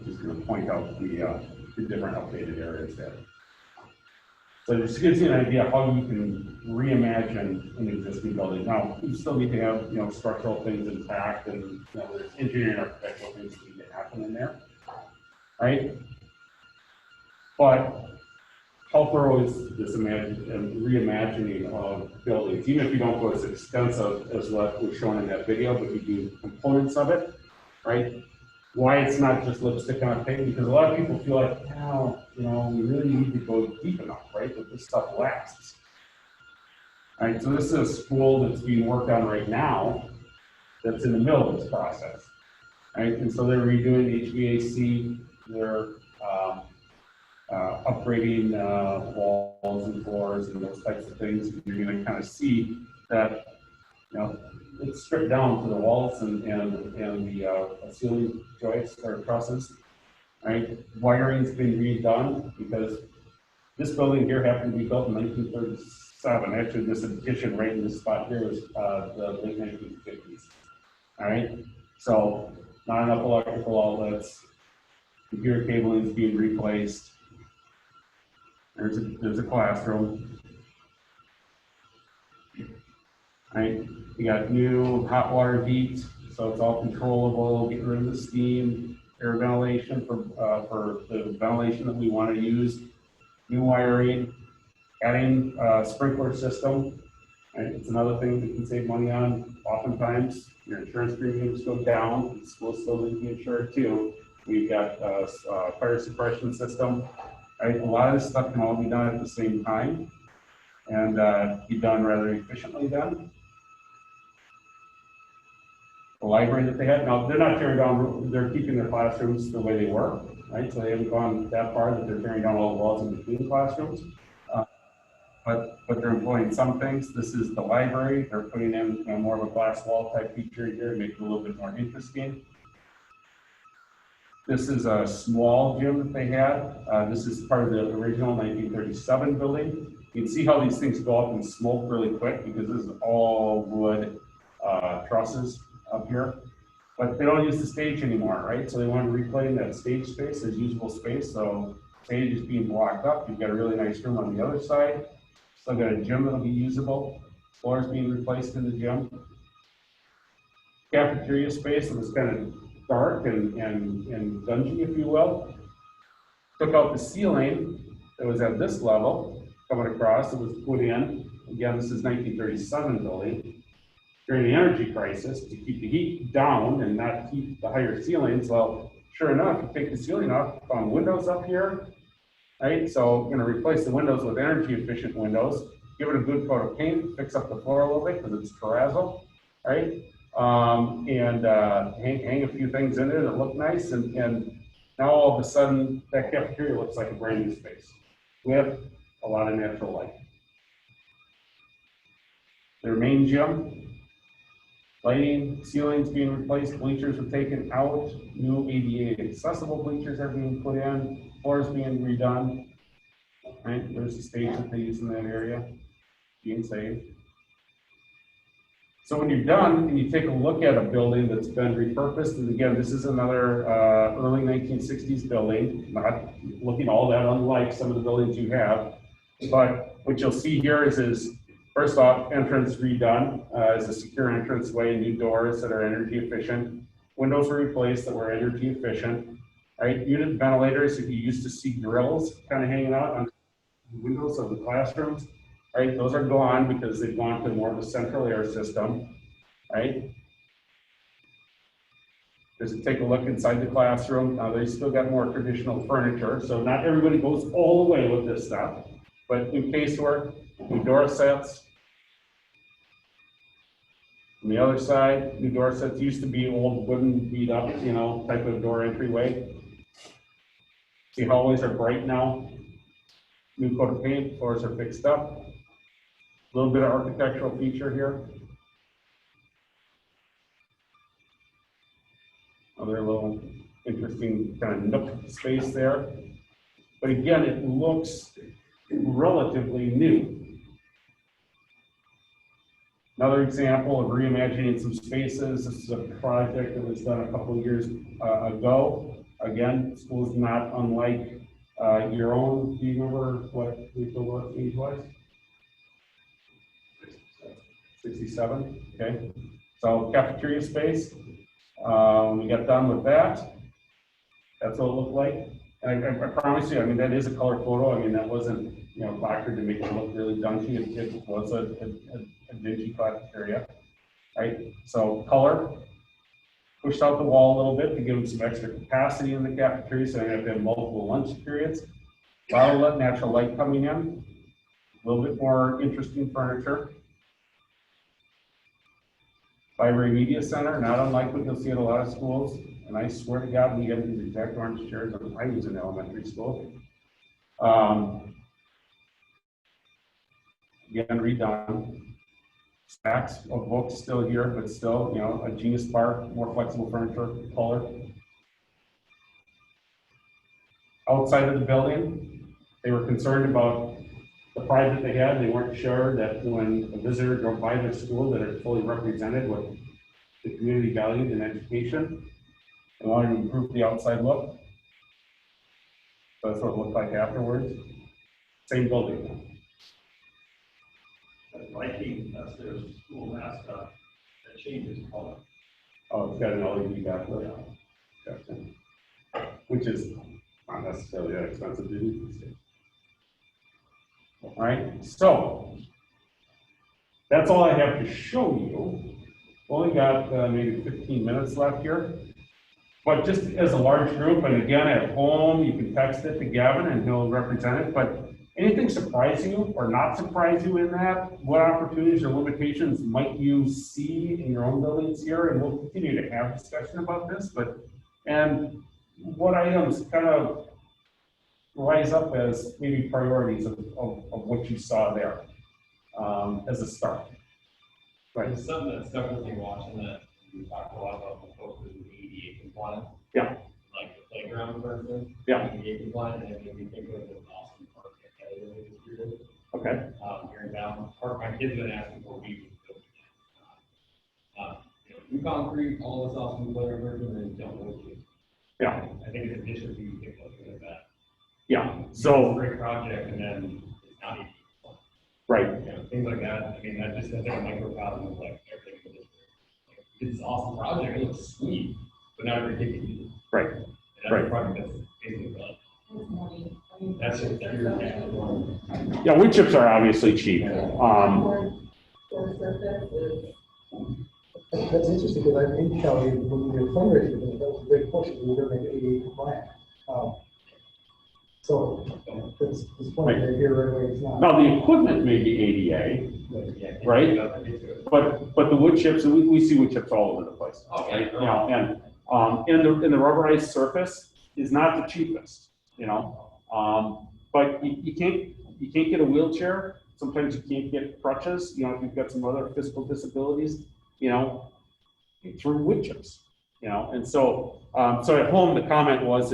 Just going to point out the different updated areas there. So it just gives you an idea how you can reimagine an existing building. Now, you still need to have, structural things intact, and there's engineering architectural things that need to happen in there, right? But how thorough is this reimagining of buildings? Even if you don't go as extensive as what was shown in that video, but you do components of it, right? Why it's not just lipstick on a pig, because a lot of people feel like, we really need to go deep enough, right? That this stuff lasts. All right, so this is a school that's being worked on right now that's in the middle of this process, right? And so they're redoing HVAC, they're upgrading walls and floors and those types of things. You're going to kind of see that, it's stripped down to the walls and the ceiling joists or trusses, right? Wiring's been redone because this building here happened to be built in 1937. Actually, this addition right in this spot here was the late 1950s. All right, so not enough electrical outlets. Computer cabling is being replaced. There's a classroom. Right, you got new hot water heat, so it's all controllable. Get rid of the steam, air ventilation for the ventilation that we want to use. New wiring, adding sprinkler system. Right, it's another thing that you can save money on. Oftentimes, your insurance premiums go down. The school still needs to be insured too. We've got fire suppression system. Right, a lot of this stuff can all be done at the same time and be done rather efficiently then. The library that they had, now they're not tearing down, they're keeping their classrooms the way they were, right? So they haven't gone that far that they're tearing down all the walls in between classrooms. But they're employing some things. This is the library. They're putting in more of a glass wall type feature here to make it a little bit more interesting. This is a small gym that they had. This is part of the original 1937 building. You can see how these things go up in smoke really quick because this is all wood trusses up here. But they don't use the stage anymore, right? So they want to reclaim that stage space as usable space. So stage is being blocked up. You've got a really nice room on the other side. So I've got a gym that'll be usable, floors being replaced in the gym. Cafeteria space that was kind of dark and dungy, if you will. Took out the ceiling that was at this level, coming across, it was put in, again, this is 1937 building, during the energy crisis, to keep the heat down and not keep the higher ceilings. Well, sure enough, you take the ceiling off, found windows up here, right? So I'm gonna replace the windows with energy efficient windows, give it a good coat of paint, fix up the floor a little bit because it's terrazzo, right? Hang a few things in there that look nice, and now all of a sudden that cafeteria looks like a brand new space with a lot of natural light. Their main gym, lighting, ceilings being replaced, bleachers were taken out, new ADA accessible bleachers are being put in, floors being redone. Right, there's the stage that they use in that area, being saved. So when you're done and you take a look at a building that's been repurposed, and again, this is another early 1960s building, not looking all that unlike some of the buildings you have, but what you'll see here is first off, entrance redone as a secure entrance way, new doors that are energy efficient, windows were replaced that were energy efficient, right? Unit ventilators, if you used to see grills kind of hanging out on the windows of the classrooms, right? Those are gone because they've gone to more of a central air system, right? Just take a look inside the classroom. They still got more traditional furniture, so not everybody goes all the way with this stuff, but new casework, new door sets. On the other side, new door sets used to be old wooden beat up, you know, type of door entryway. See, hallways are bright now. New coat of paint, floors are fixed up. A little bit of architectural feature here. Another little interesting kind of nook space there. But again, it looks relatively new. Another example of reimagining some spaces. This is a project that was done a couple of years ago. Again, school's not unlike your own. Do you remember what we told what age was? 67, okay. So cafeteria space. When we got done with that, that's what it looked like. And I promise you, I mean, that is a color photo. I mean, that wasn't, you know, placard to make it look really dunky. It was a dingy cafeteria, right? So color, pushed out the wall a little bit to give them some extra capacity in the cafeteria, so they have to have multiple lunch periods. A lot of natural light coming in, a little bit more interesting furniture. Library Media Center, not unlike what you'll see at a lot of schools. And I swear to God, we get these exact orange chairs when I was in elementary school. Again, redone. Stacks of books still here, but still, you know, a Genius Bar, more flexible furniture, color. Outside of the building, they were concerned about the pride that they had. They weren't sure that when a visitor drove by their school that it fully represented what the community valued in education. They wanted to improve the outside look. So that's what it looked like afterwards. Same building. Liking, that's their school mascot, that changes color. Oh, it's got an LED backlit. Gotcha. Which is not necessarily that expensive to do these days. All right, so that's all I have to show you. Only got maybe 15 minutes left here. But just as a large group, and again, at home, you can text it to Gavin and he'll represent it. But anything surprise you or not surprise you in that? What opportunities or limitations might you see in your own buildings here? And we'll continue to have discussion about this, and what items kind of rise up as maybe priorities of what you saw there as a start. Right. There's something that's definitely watching that we talked a lot about the focus of the ADA compliant. Yeah. Like the playground, for instance. Yeah. ADA compliant, and maybe think of the Austin Park that really distributed. Okay. Here in town, park, my kids been asking for weeks. New concrete, all this Austin player version, and don't wood chips. Yeah. I think it's a district you take a look at that. Yeah. It's So a great project, and then it's not easy. Right, you know, things like that. I mean, that just, that's like a microcosm of like everything in the district. Like, it's an awesome project, it looks sweet, but not every kid can use it. right. And that's Right. a project that's basically done. It's money. I mean, That's just they're pure so cash. cheap. Yeah, wood chips are obviously cheap. Cardboard or surface is. That's interesting, because I in Kelly, when we did fundraising, that was a big push, we were gonna make ADA compliant. So, it's funny to hear right away, it's not. Now, the equipment may be ADA, right? But the wood chips, we see wood chips all over the place. Right? You know, and the rubberized surface is not the cheapest, you know? But you can't get a wheelchair. Sometimes you can't get crutches, you know, if you've got some other physical disabilities, you know, through wood chips, you know? And so, so at home, the comment was,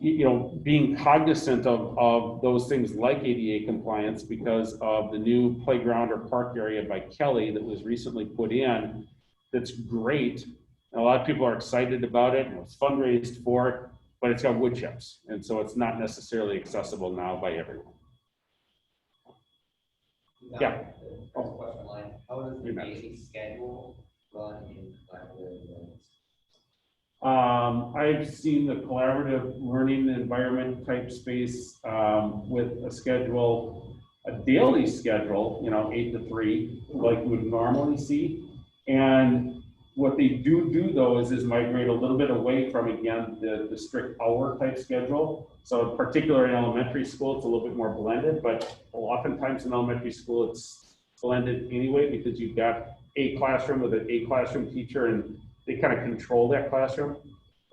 you know, being cognizant of those things like ADA compliance because of the new playground or park area by Kelly that was recently put in. That's great. And a lot of people are excited about it, and it was fundraised for it, but it's got wood chips. And so it's not necessarily accessible now by everyone. Yeah. First question line, how does the You bet. daily schedule run in collaborative learning? I've seen the collaborative learning environment type space with a schedule, a daily schedule, you know, 8 to 3, like you would normally see. And what they do though is migrate a little bit away from, again, the strict hour type schedule. So particularly in elementary school, it's a little bit more blended, but oftentimes in elementary school, it's blended anyway because you've got a classroom with a classroom teacher and they kind of control that classroom.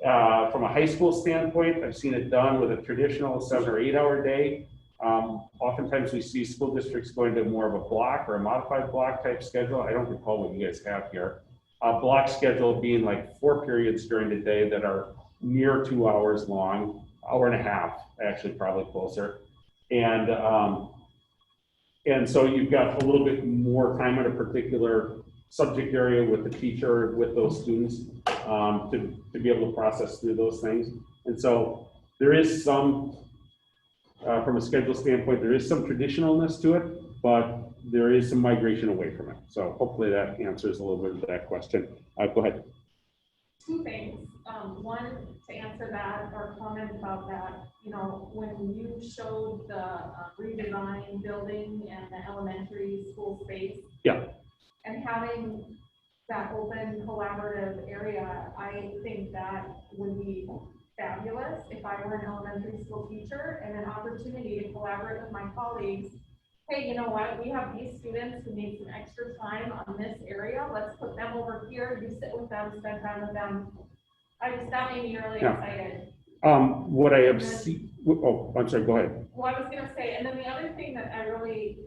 From a high school standpoint, I've seen it done with a traditional 7 or 8 hour day. Oftentimes we see school districts going to more of a block or a modified block type schedule. I don't recall what you guys have here. A block schedule being like 4 periods during the day that are near 2 hours long, hour and a half, actually probably closer. And so you've got a little bit more time in a particular subject area with the teacher, with those students, to be able to process through those things. And so there is some, from a schedule standpoint, there is some traditionalness to it, but there is some migration away from it. So hopefully that answers a little bit of that question. Go ahead. 2 things. One, to answer that or comment about that, you know, when you showed the redesigned building and the elementary school space. Yeah. And having that open collaborative area, I think that would be fabulous if I were an elementary school teacher and an opportunity to collaborate with my colleagues. Hey, you know what, we have these students who need some extra time on this area. Let's put them over here. You sit with them, spend time with them. That made me really excited. What I have seen, oh, I'm sorry, go ahead. Well, I was gonna say, and then the other thing that I really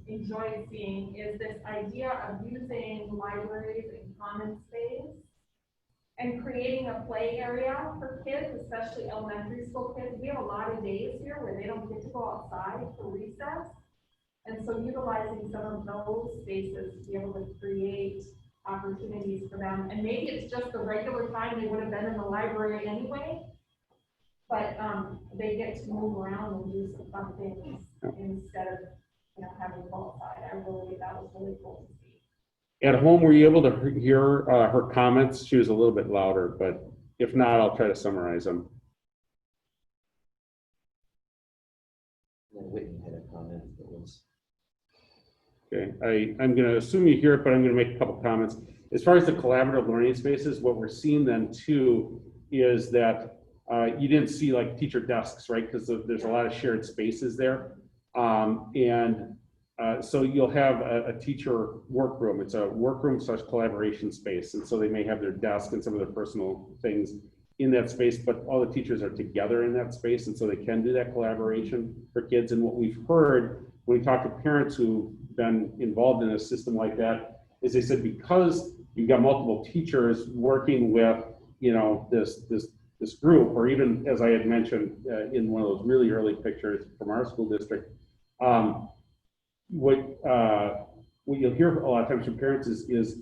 enjoyed seeing is this idea of using libraries and common space and creating a play area for kids, especially elementary school kids. We have a lot of days here where they don't get to go outside for recess. And so utilizing some of those spaces to be able to create opportunities for them. And maybe it's just the regular time they would have been in the library anyway, but they get to move around and do some fun things instead of, you know, having to go outside. That was really cool to see. At home, were you able to hear her comments? She was a little bit louder, but if not, I'll try to summarize them. Whitney had a comment that was. Okay, I'm going to assume you hear it, but I'm going to make a couple comments. As far as the collaborative learning spaces, what we're seeing then too is that you didn't see like teacher desks, right? Because there's a lot of shared spaces there. So you'll have a teacher workroom. It's a workroom / collaboration space. And so they may have their desk and some of their personal things in that space, but all the teachers are together in that space. And so they can do that collaboration for kids. And what we've heard when we talk to parents who've been involved in a system like that is they said, because you've got multiple teachers working with, you know, this group, or even as I had mentioned in one of those really early pictures from our school district, what you'll hear a lot of times from parents is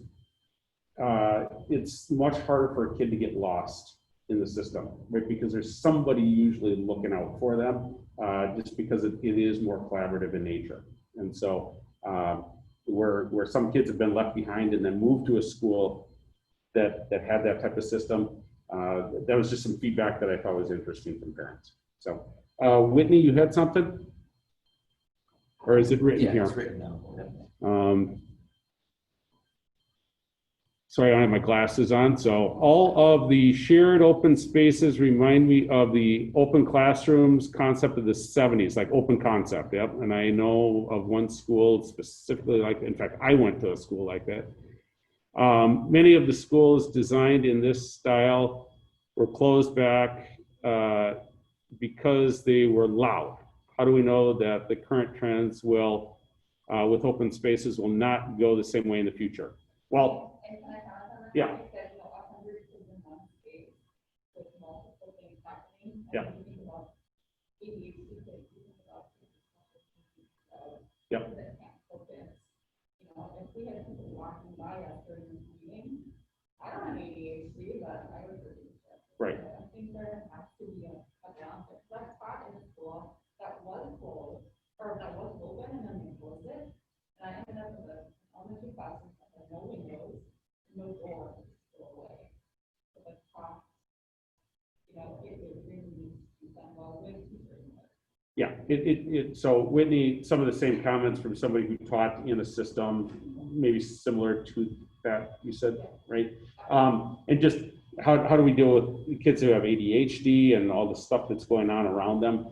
it's much harder for a kid to get lost in the system, right? Because there's somebody usually looking out for them, just because it is more collaborative in nature. And so where some kids have been left behind and then moved to a school that had that type of system, that was just some feedback that I thought was interesting from parents. So Whitney, you had something? Or is it written here? Yeah, it's written down. Sorry, I don't have my glasses on. So all of the shared open spaces remind me of the open classrooms concept of the 70s, like open concept. Yep. And I know of one school specifically like, in fact, I went to a school like that. Many of the schools designed in this style were closed back because they were loud. How do we know that the current trends will, with open spaces, will not go the same way in the future? Well, And can I comment on that? yeah. You said, 100 kids in one space with multiple things happening. Yeah. And you think about ADHD kids, you think about Yep. that can't focus. You know, if we had people walking by us during this meeting, I don't have ADHD, but I would really. Right. I think there has to be a balance. That spot in the school that was closed, or that was open and then they closed it. And I ended up with elementary classes that had no windows, no doors, go away. But the cost, you know, it really needs to be done well with teachers. Yeah, so Whitney, some of the same comments from somebody who taught in a system, maybe similar to that you said, right? And just how do we deal with kids who have ADHD and all the stuff that's going on around them?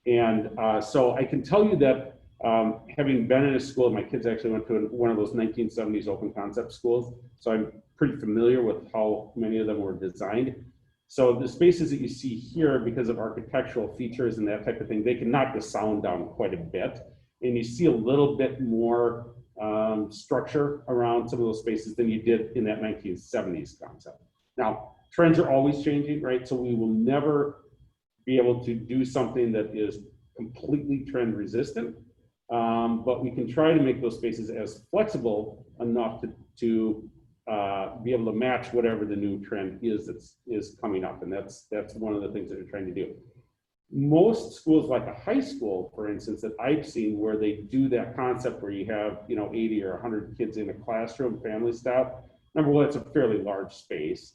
And so I can tell you that having been in a school, my kids actually went to one of those 1970s open concept schools. So I'm pretty familiar with how many of them were designed. So the spaces that you see here, because of architectural features and that type of thing, they can knock the sound down quite a bit. And you see a little bit more structure around some of those spaces than you did in that 1970s concept. Now, trends are always changing, right? So we will never be able to do something that is completely trend resistant, but we can try to make those spaces as flexible enough to be able to match whatever the new trend is coming up. And that's one of the things that we're trying to do. Most schools, like a high school, for instance, that I've seen where they do that concept where you have, 80 or 100 kids in a classroom, family style. Number one, it's a fairly large space.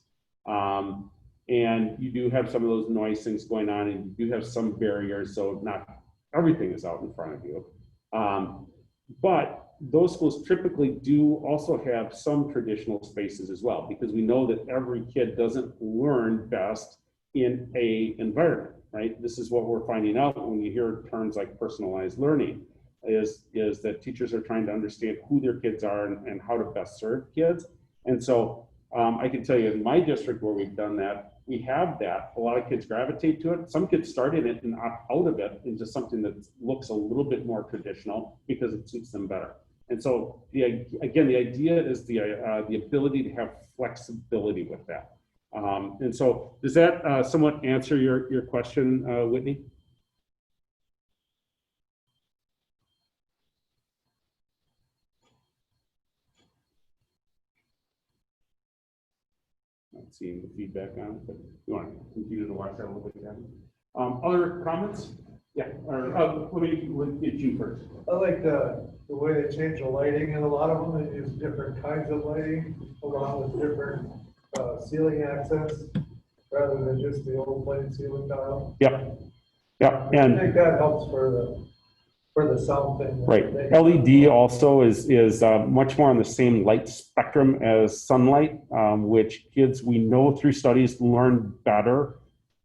And you do have some of those noise things going on, and you do have some barriers, so not everything is out in front of you. But those schools typically do also have some traditional spaces as well, because we know that every kid doesn't learn best in a environment, right? This is what we're finding out when you hear terms like personalized learning, is that teachers are trying to understand who their kids are and how to best serve kids. And so I can tell you in my district where we've done that, we have that. A lot of kids gravitate to it. Some kids start in it and opt out of it into something that looks a little bit more traditional because it suits them better. And so again, the idea is the ability to have flexibility with that. And so does that somewhat answer your question, Whitney? Not seeing the feedback on it, but you want to continue to watch that a little bit again. Other comments? Yeah, or let me get you first. I like the way they change the lighting, and a lot of them, they use different kinds of lighting along with different ceiling accents rather than just the old plain ceiling tile. Yep. Yep. I And think that helps for the sound thing. right. LED also is much more on the same light spectrum as sunlight, which kids, we know through studies, learn better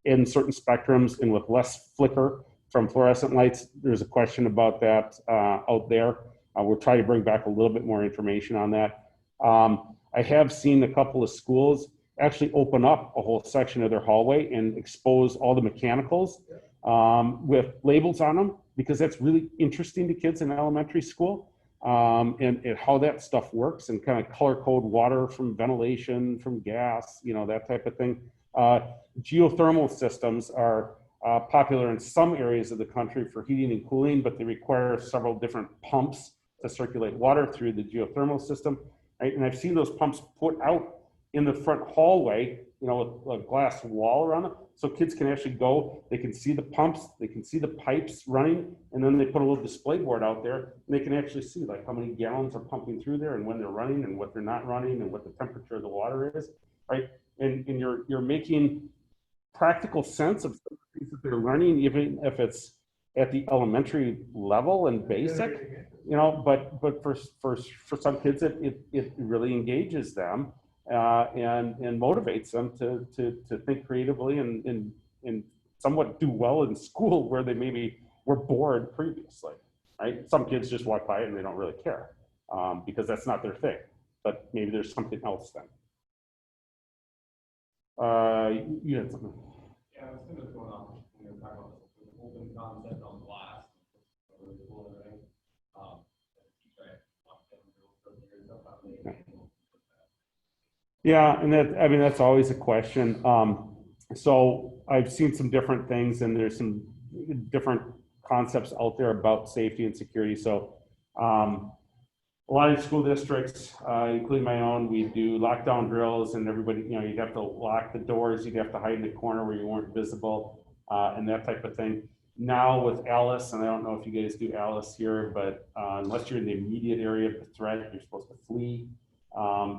in certain spectrums and with less flicker from fluorescent lights. There's a question about that out there. We're trying to bring back a little bit more information on that. I have seen a couple of schools actually open up a whole section of their hallway and expose all the mechanicals with labels on them, because that's really interesting to kids in elementary school, and how that stuff works, and kind of color code water from ventilation, from gas, that type of thing. Geothermal systems are popular in some areas of the country for heating and cooling, but they require several different pumps to circulate water through the geothermal system, right? And I've seen those pumps put out in the front hallway with a glass wall around it. So kids can actually go, they can see the pumps, they can see the pipes running, and then they put a little display board out there, and they can actually see like how many gallons are pumping through there and when they're running and what they're not running and what the temperature of the water is, right? And you're making practical sense of the things that they're learning, even if it's at the elementary level and basic, but for some kids, it really engages them and motivates them to think creatively and somewhat do well in school where they maybe were bored previously, right? Some kids just walk by it and they don't really care because that's not their thing, but maybe there's something else then. You had something. Yeah, I was kind of going on, talking about the open concept on glass. Really cool, right? Yeah, and that's always a question. So I've seen some different things, and there's some different concepts out there about safety and security. So a lot of school districts, including my own, we do lockdown drills, and everybody, you'd have to lock the doors, you'd have to hide in the corner where you weren't visible, and that type of thing. Now with Alice, and I don't know if you guys do Alice here, but unless you're in the immediate area of the threat, you're supposed to flee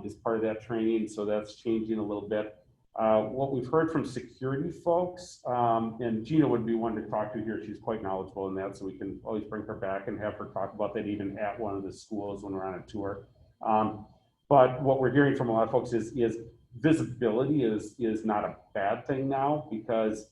as part of that training. So that's changing a little bit. What we've heard from security folks, and Gina would be one to talk to here. She's quite knowledgeable in that, so we can always bring her back and have her talk about that even at one of the schools when we're on a tour. But what we're hearing from a lot of folks is visibility is not a bad thing now, because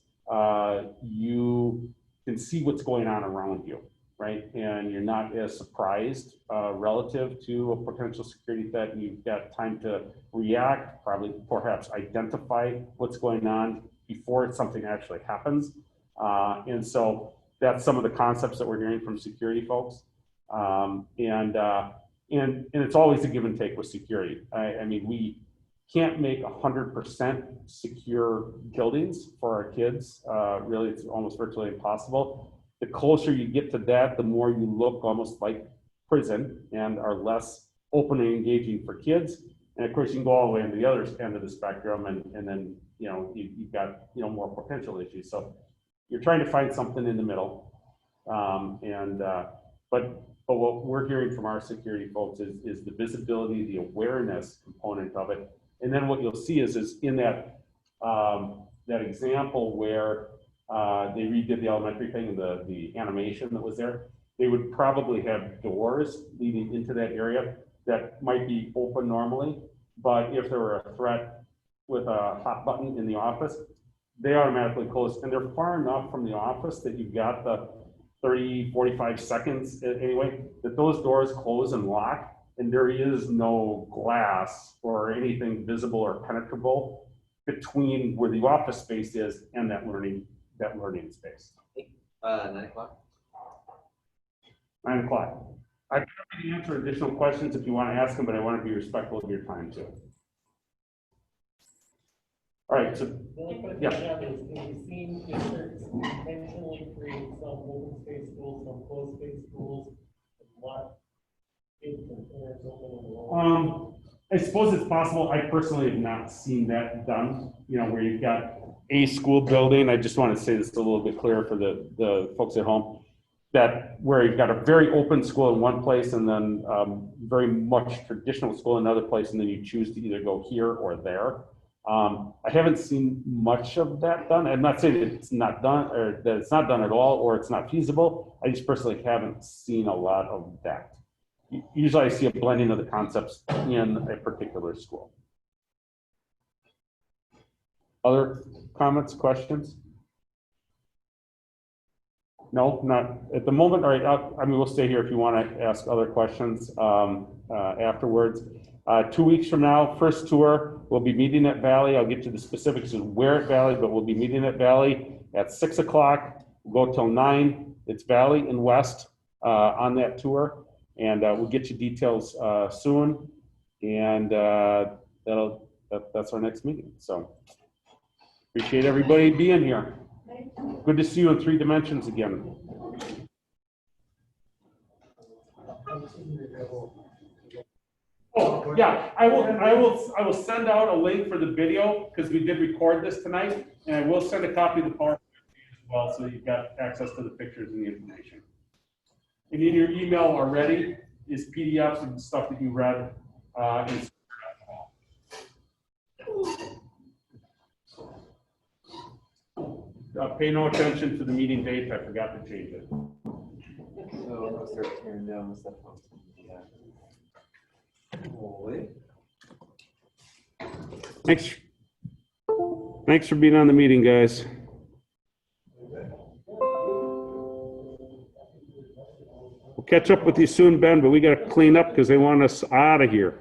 you can see what's going on around you, right? And you're not as surprised relative to a potential security threat. You've got time to react, probably perhaps identify what's going on before something actually happens. And so that's some of the concepts that we're hearing from security folks. And it's always a give and take with security. I mean, we can't make 100% secure buildings for our kids. Really, it's almost virtually impossible. The closer you get to that, the more you look almost like prison and are less open and engaging for kids. And of course, you can go all the way into the other end of the spectrum, and then you've got more potential issues. So you're trying to find something in the middle. But what we're hearing from our security folks is the visibility, the awareness component of it. And then what you'll see is in that that example where they redid the elementary thing and the animation that was there, they would probably have doors leading into that area that might be open normally, but if there were a threat with a hot button in the office, they automatically close, and they're far enough from the office that you've got the 30, 45 seconds anyway, that those doors close and lock, and there is no glass or anything visible or penetrable between where the office space is and that learning space. 9 o'clock. 9 o'clock. I'm happy to answer additional questions if you want to ask them, but I want to be respectful of your time too. All right, so The only question yeah. I have is, we've seen districts intentionally create some open space schools, some closed space schools, and what kids and parents open and low. I suppose it's possible. I personally have not seen that done, where you've got a school building. I just want to say this a little bit clearer for the folks at home, that where you've got a very open school in one place and then very much traditional school in another place, and then you choose to either go here or there. I haven't seen much of that done. I'm not saying that it's not done or that it's not done at all or it's not feasible. I just personally haven't seen a lot of that. Usually I see a blending of the concepts in a particular school. Other comments, questions? No, not at the moment. All right, I mean, we'll stay here if you want to ask other questions afterwards. 2 weeks from now, first tour, we'll be meeting at Valley. I'll get you the specifics of where at Valley, but we'll be meeting at Valley at 6 o'clock. We'll go till 9. It's Valley and West on that tour, and we'll get you details soon. And that's our next meeting. So appreciate everybody being here. Good to see you in 3 dimensions again. Oh, yeah, I will send out a link for the video, because we did record this tonight, and I will send a copy of the PowerPoint to you as well, so you've got access to the pictures and the information. And in your email already is PDFs of the stuff that you read, and pay no attention to the meeting date, I forgot to change it. So I'm gonna start tearing down the stuff. Holy. Thanks for being on the meeting, guys. We'll catch up with you soon, Ben, but we gotta clean up because they want us out of here.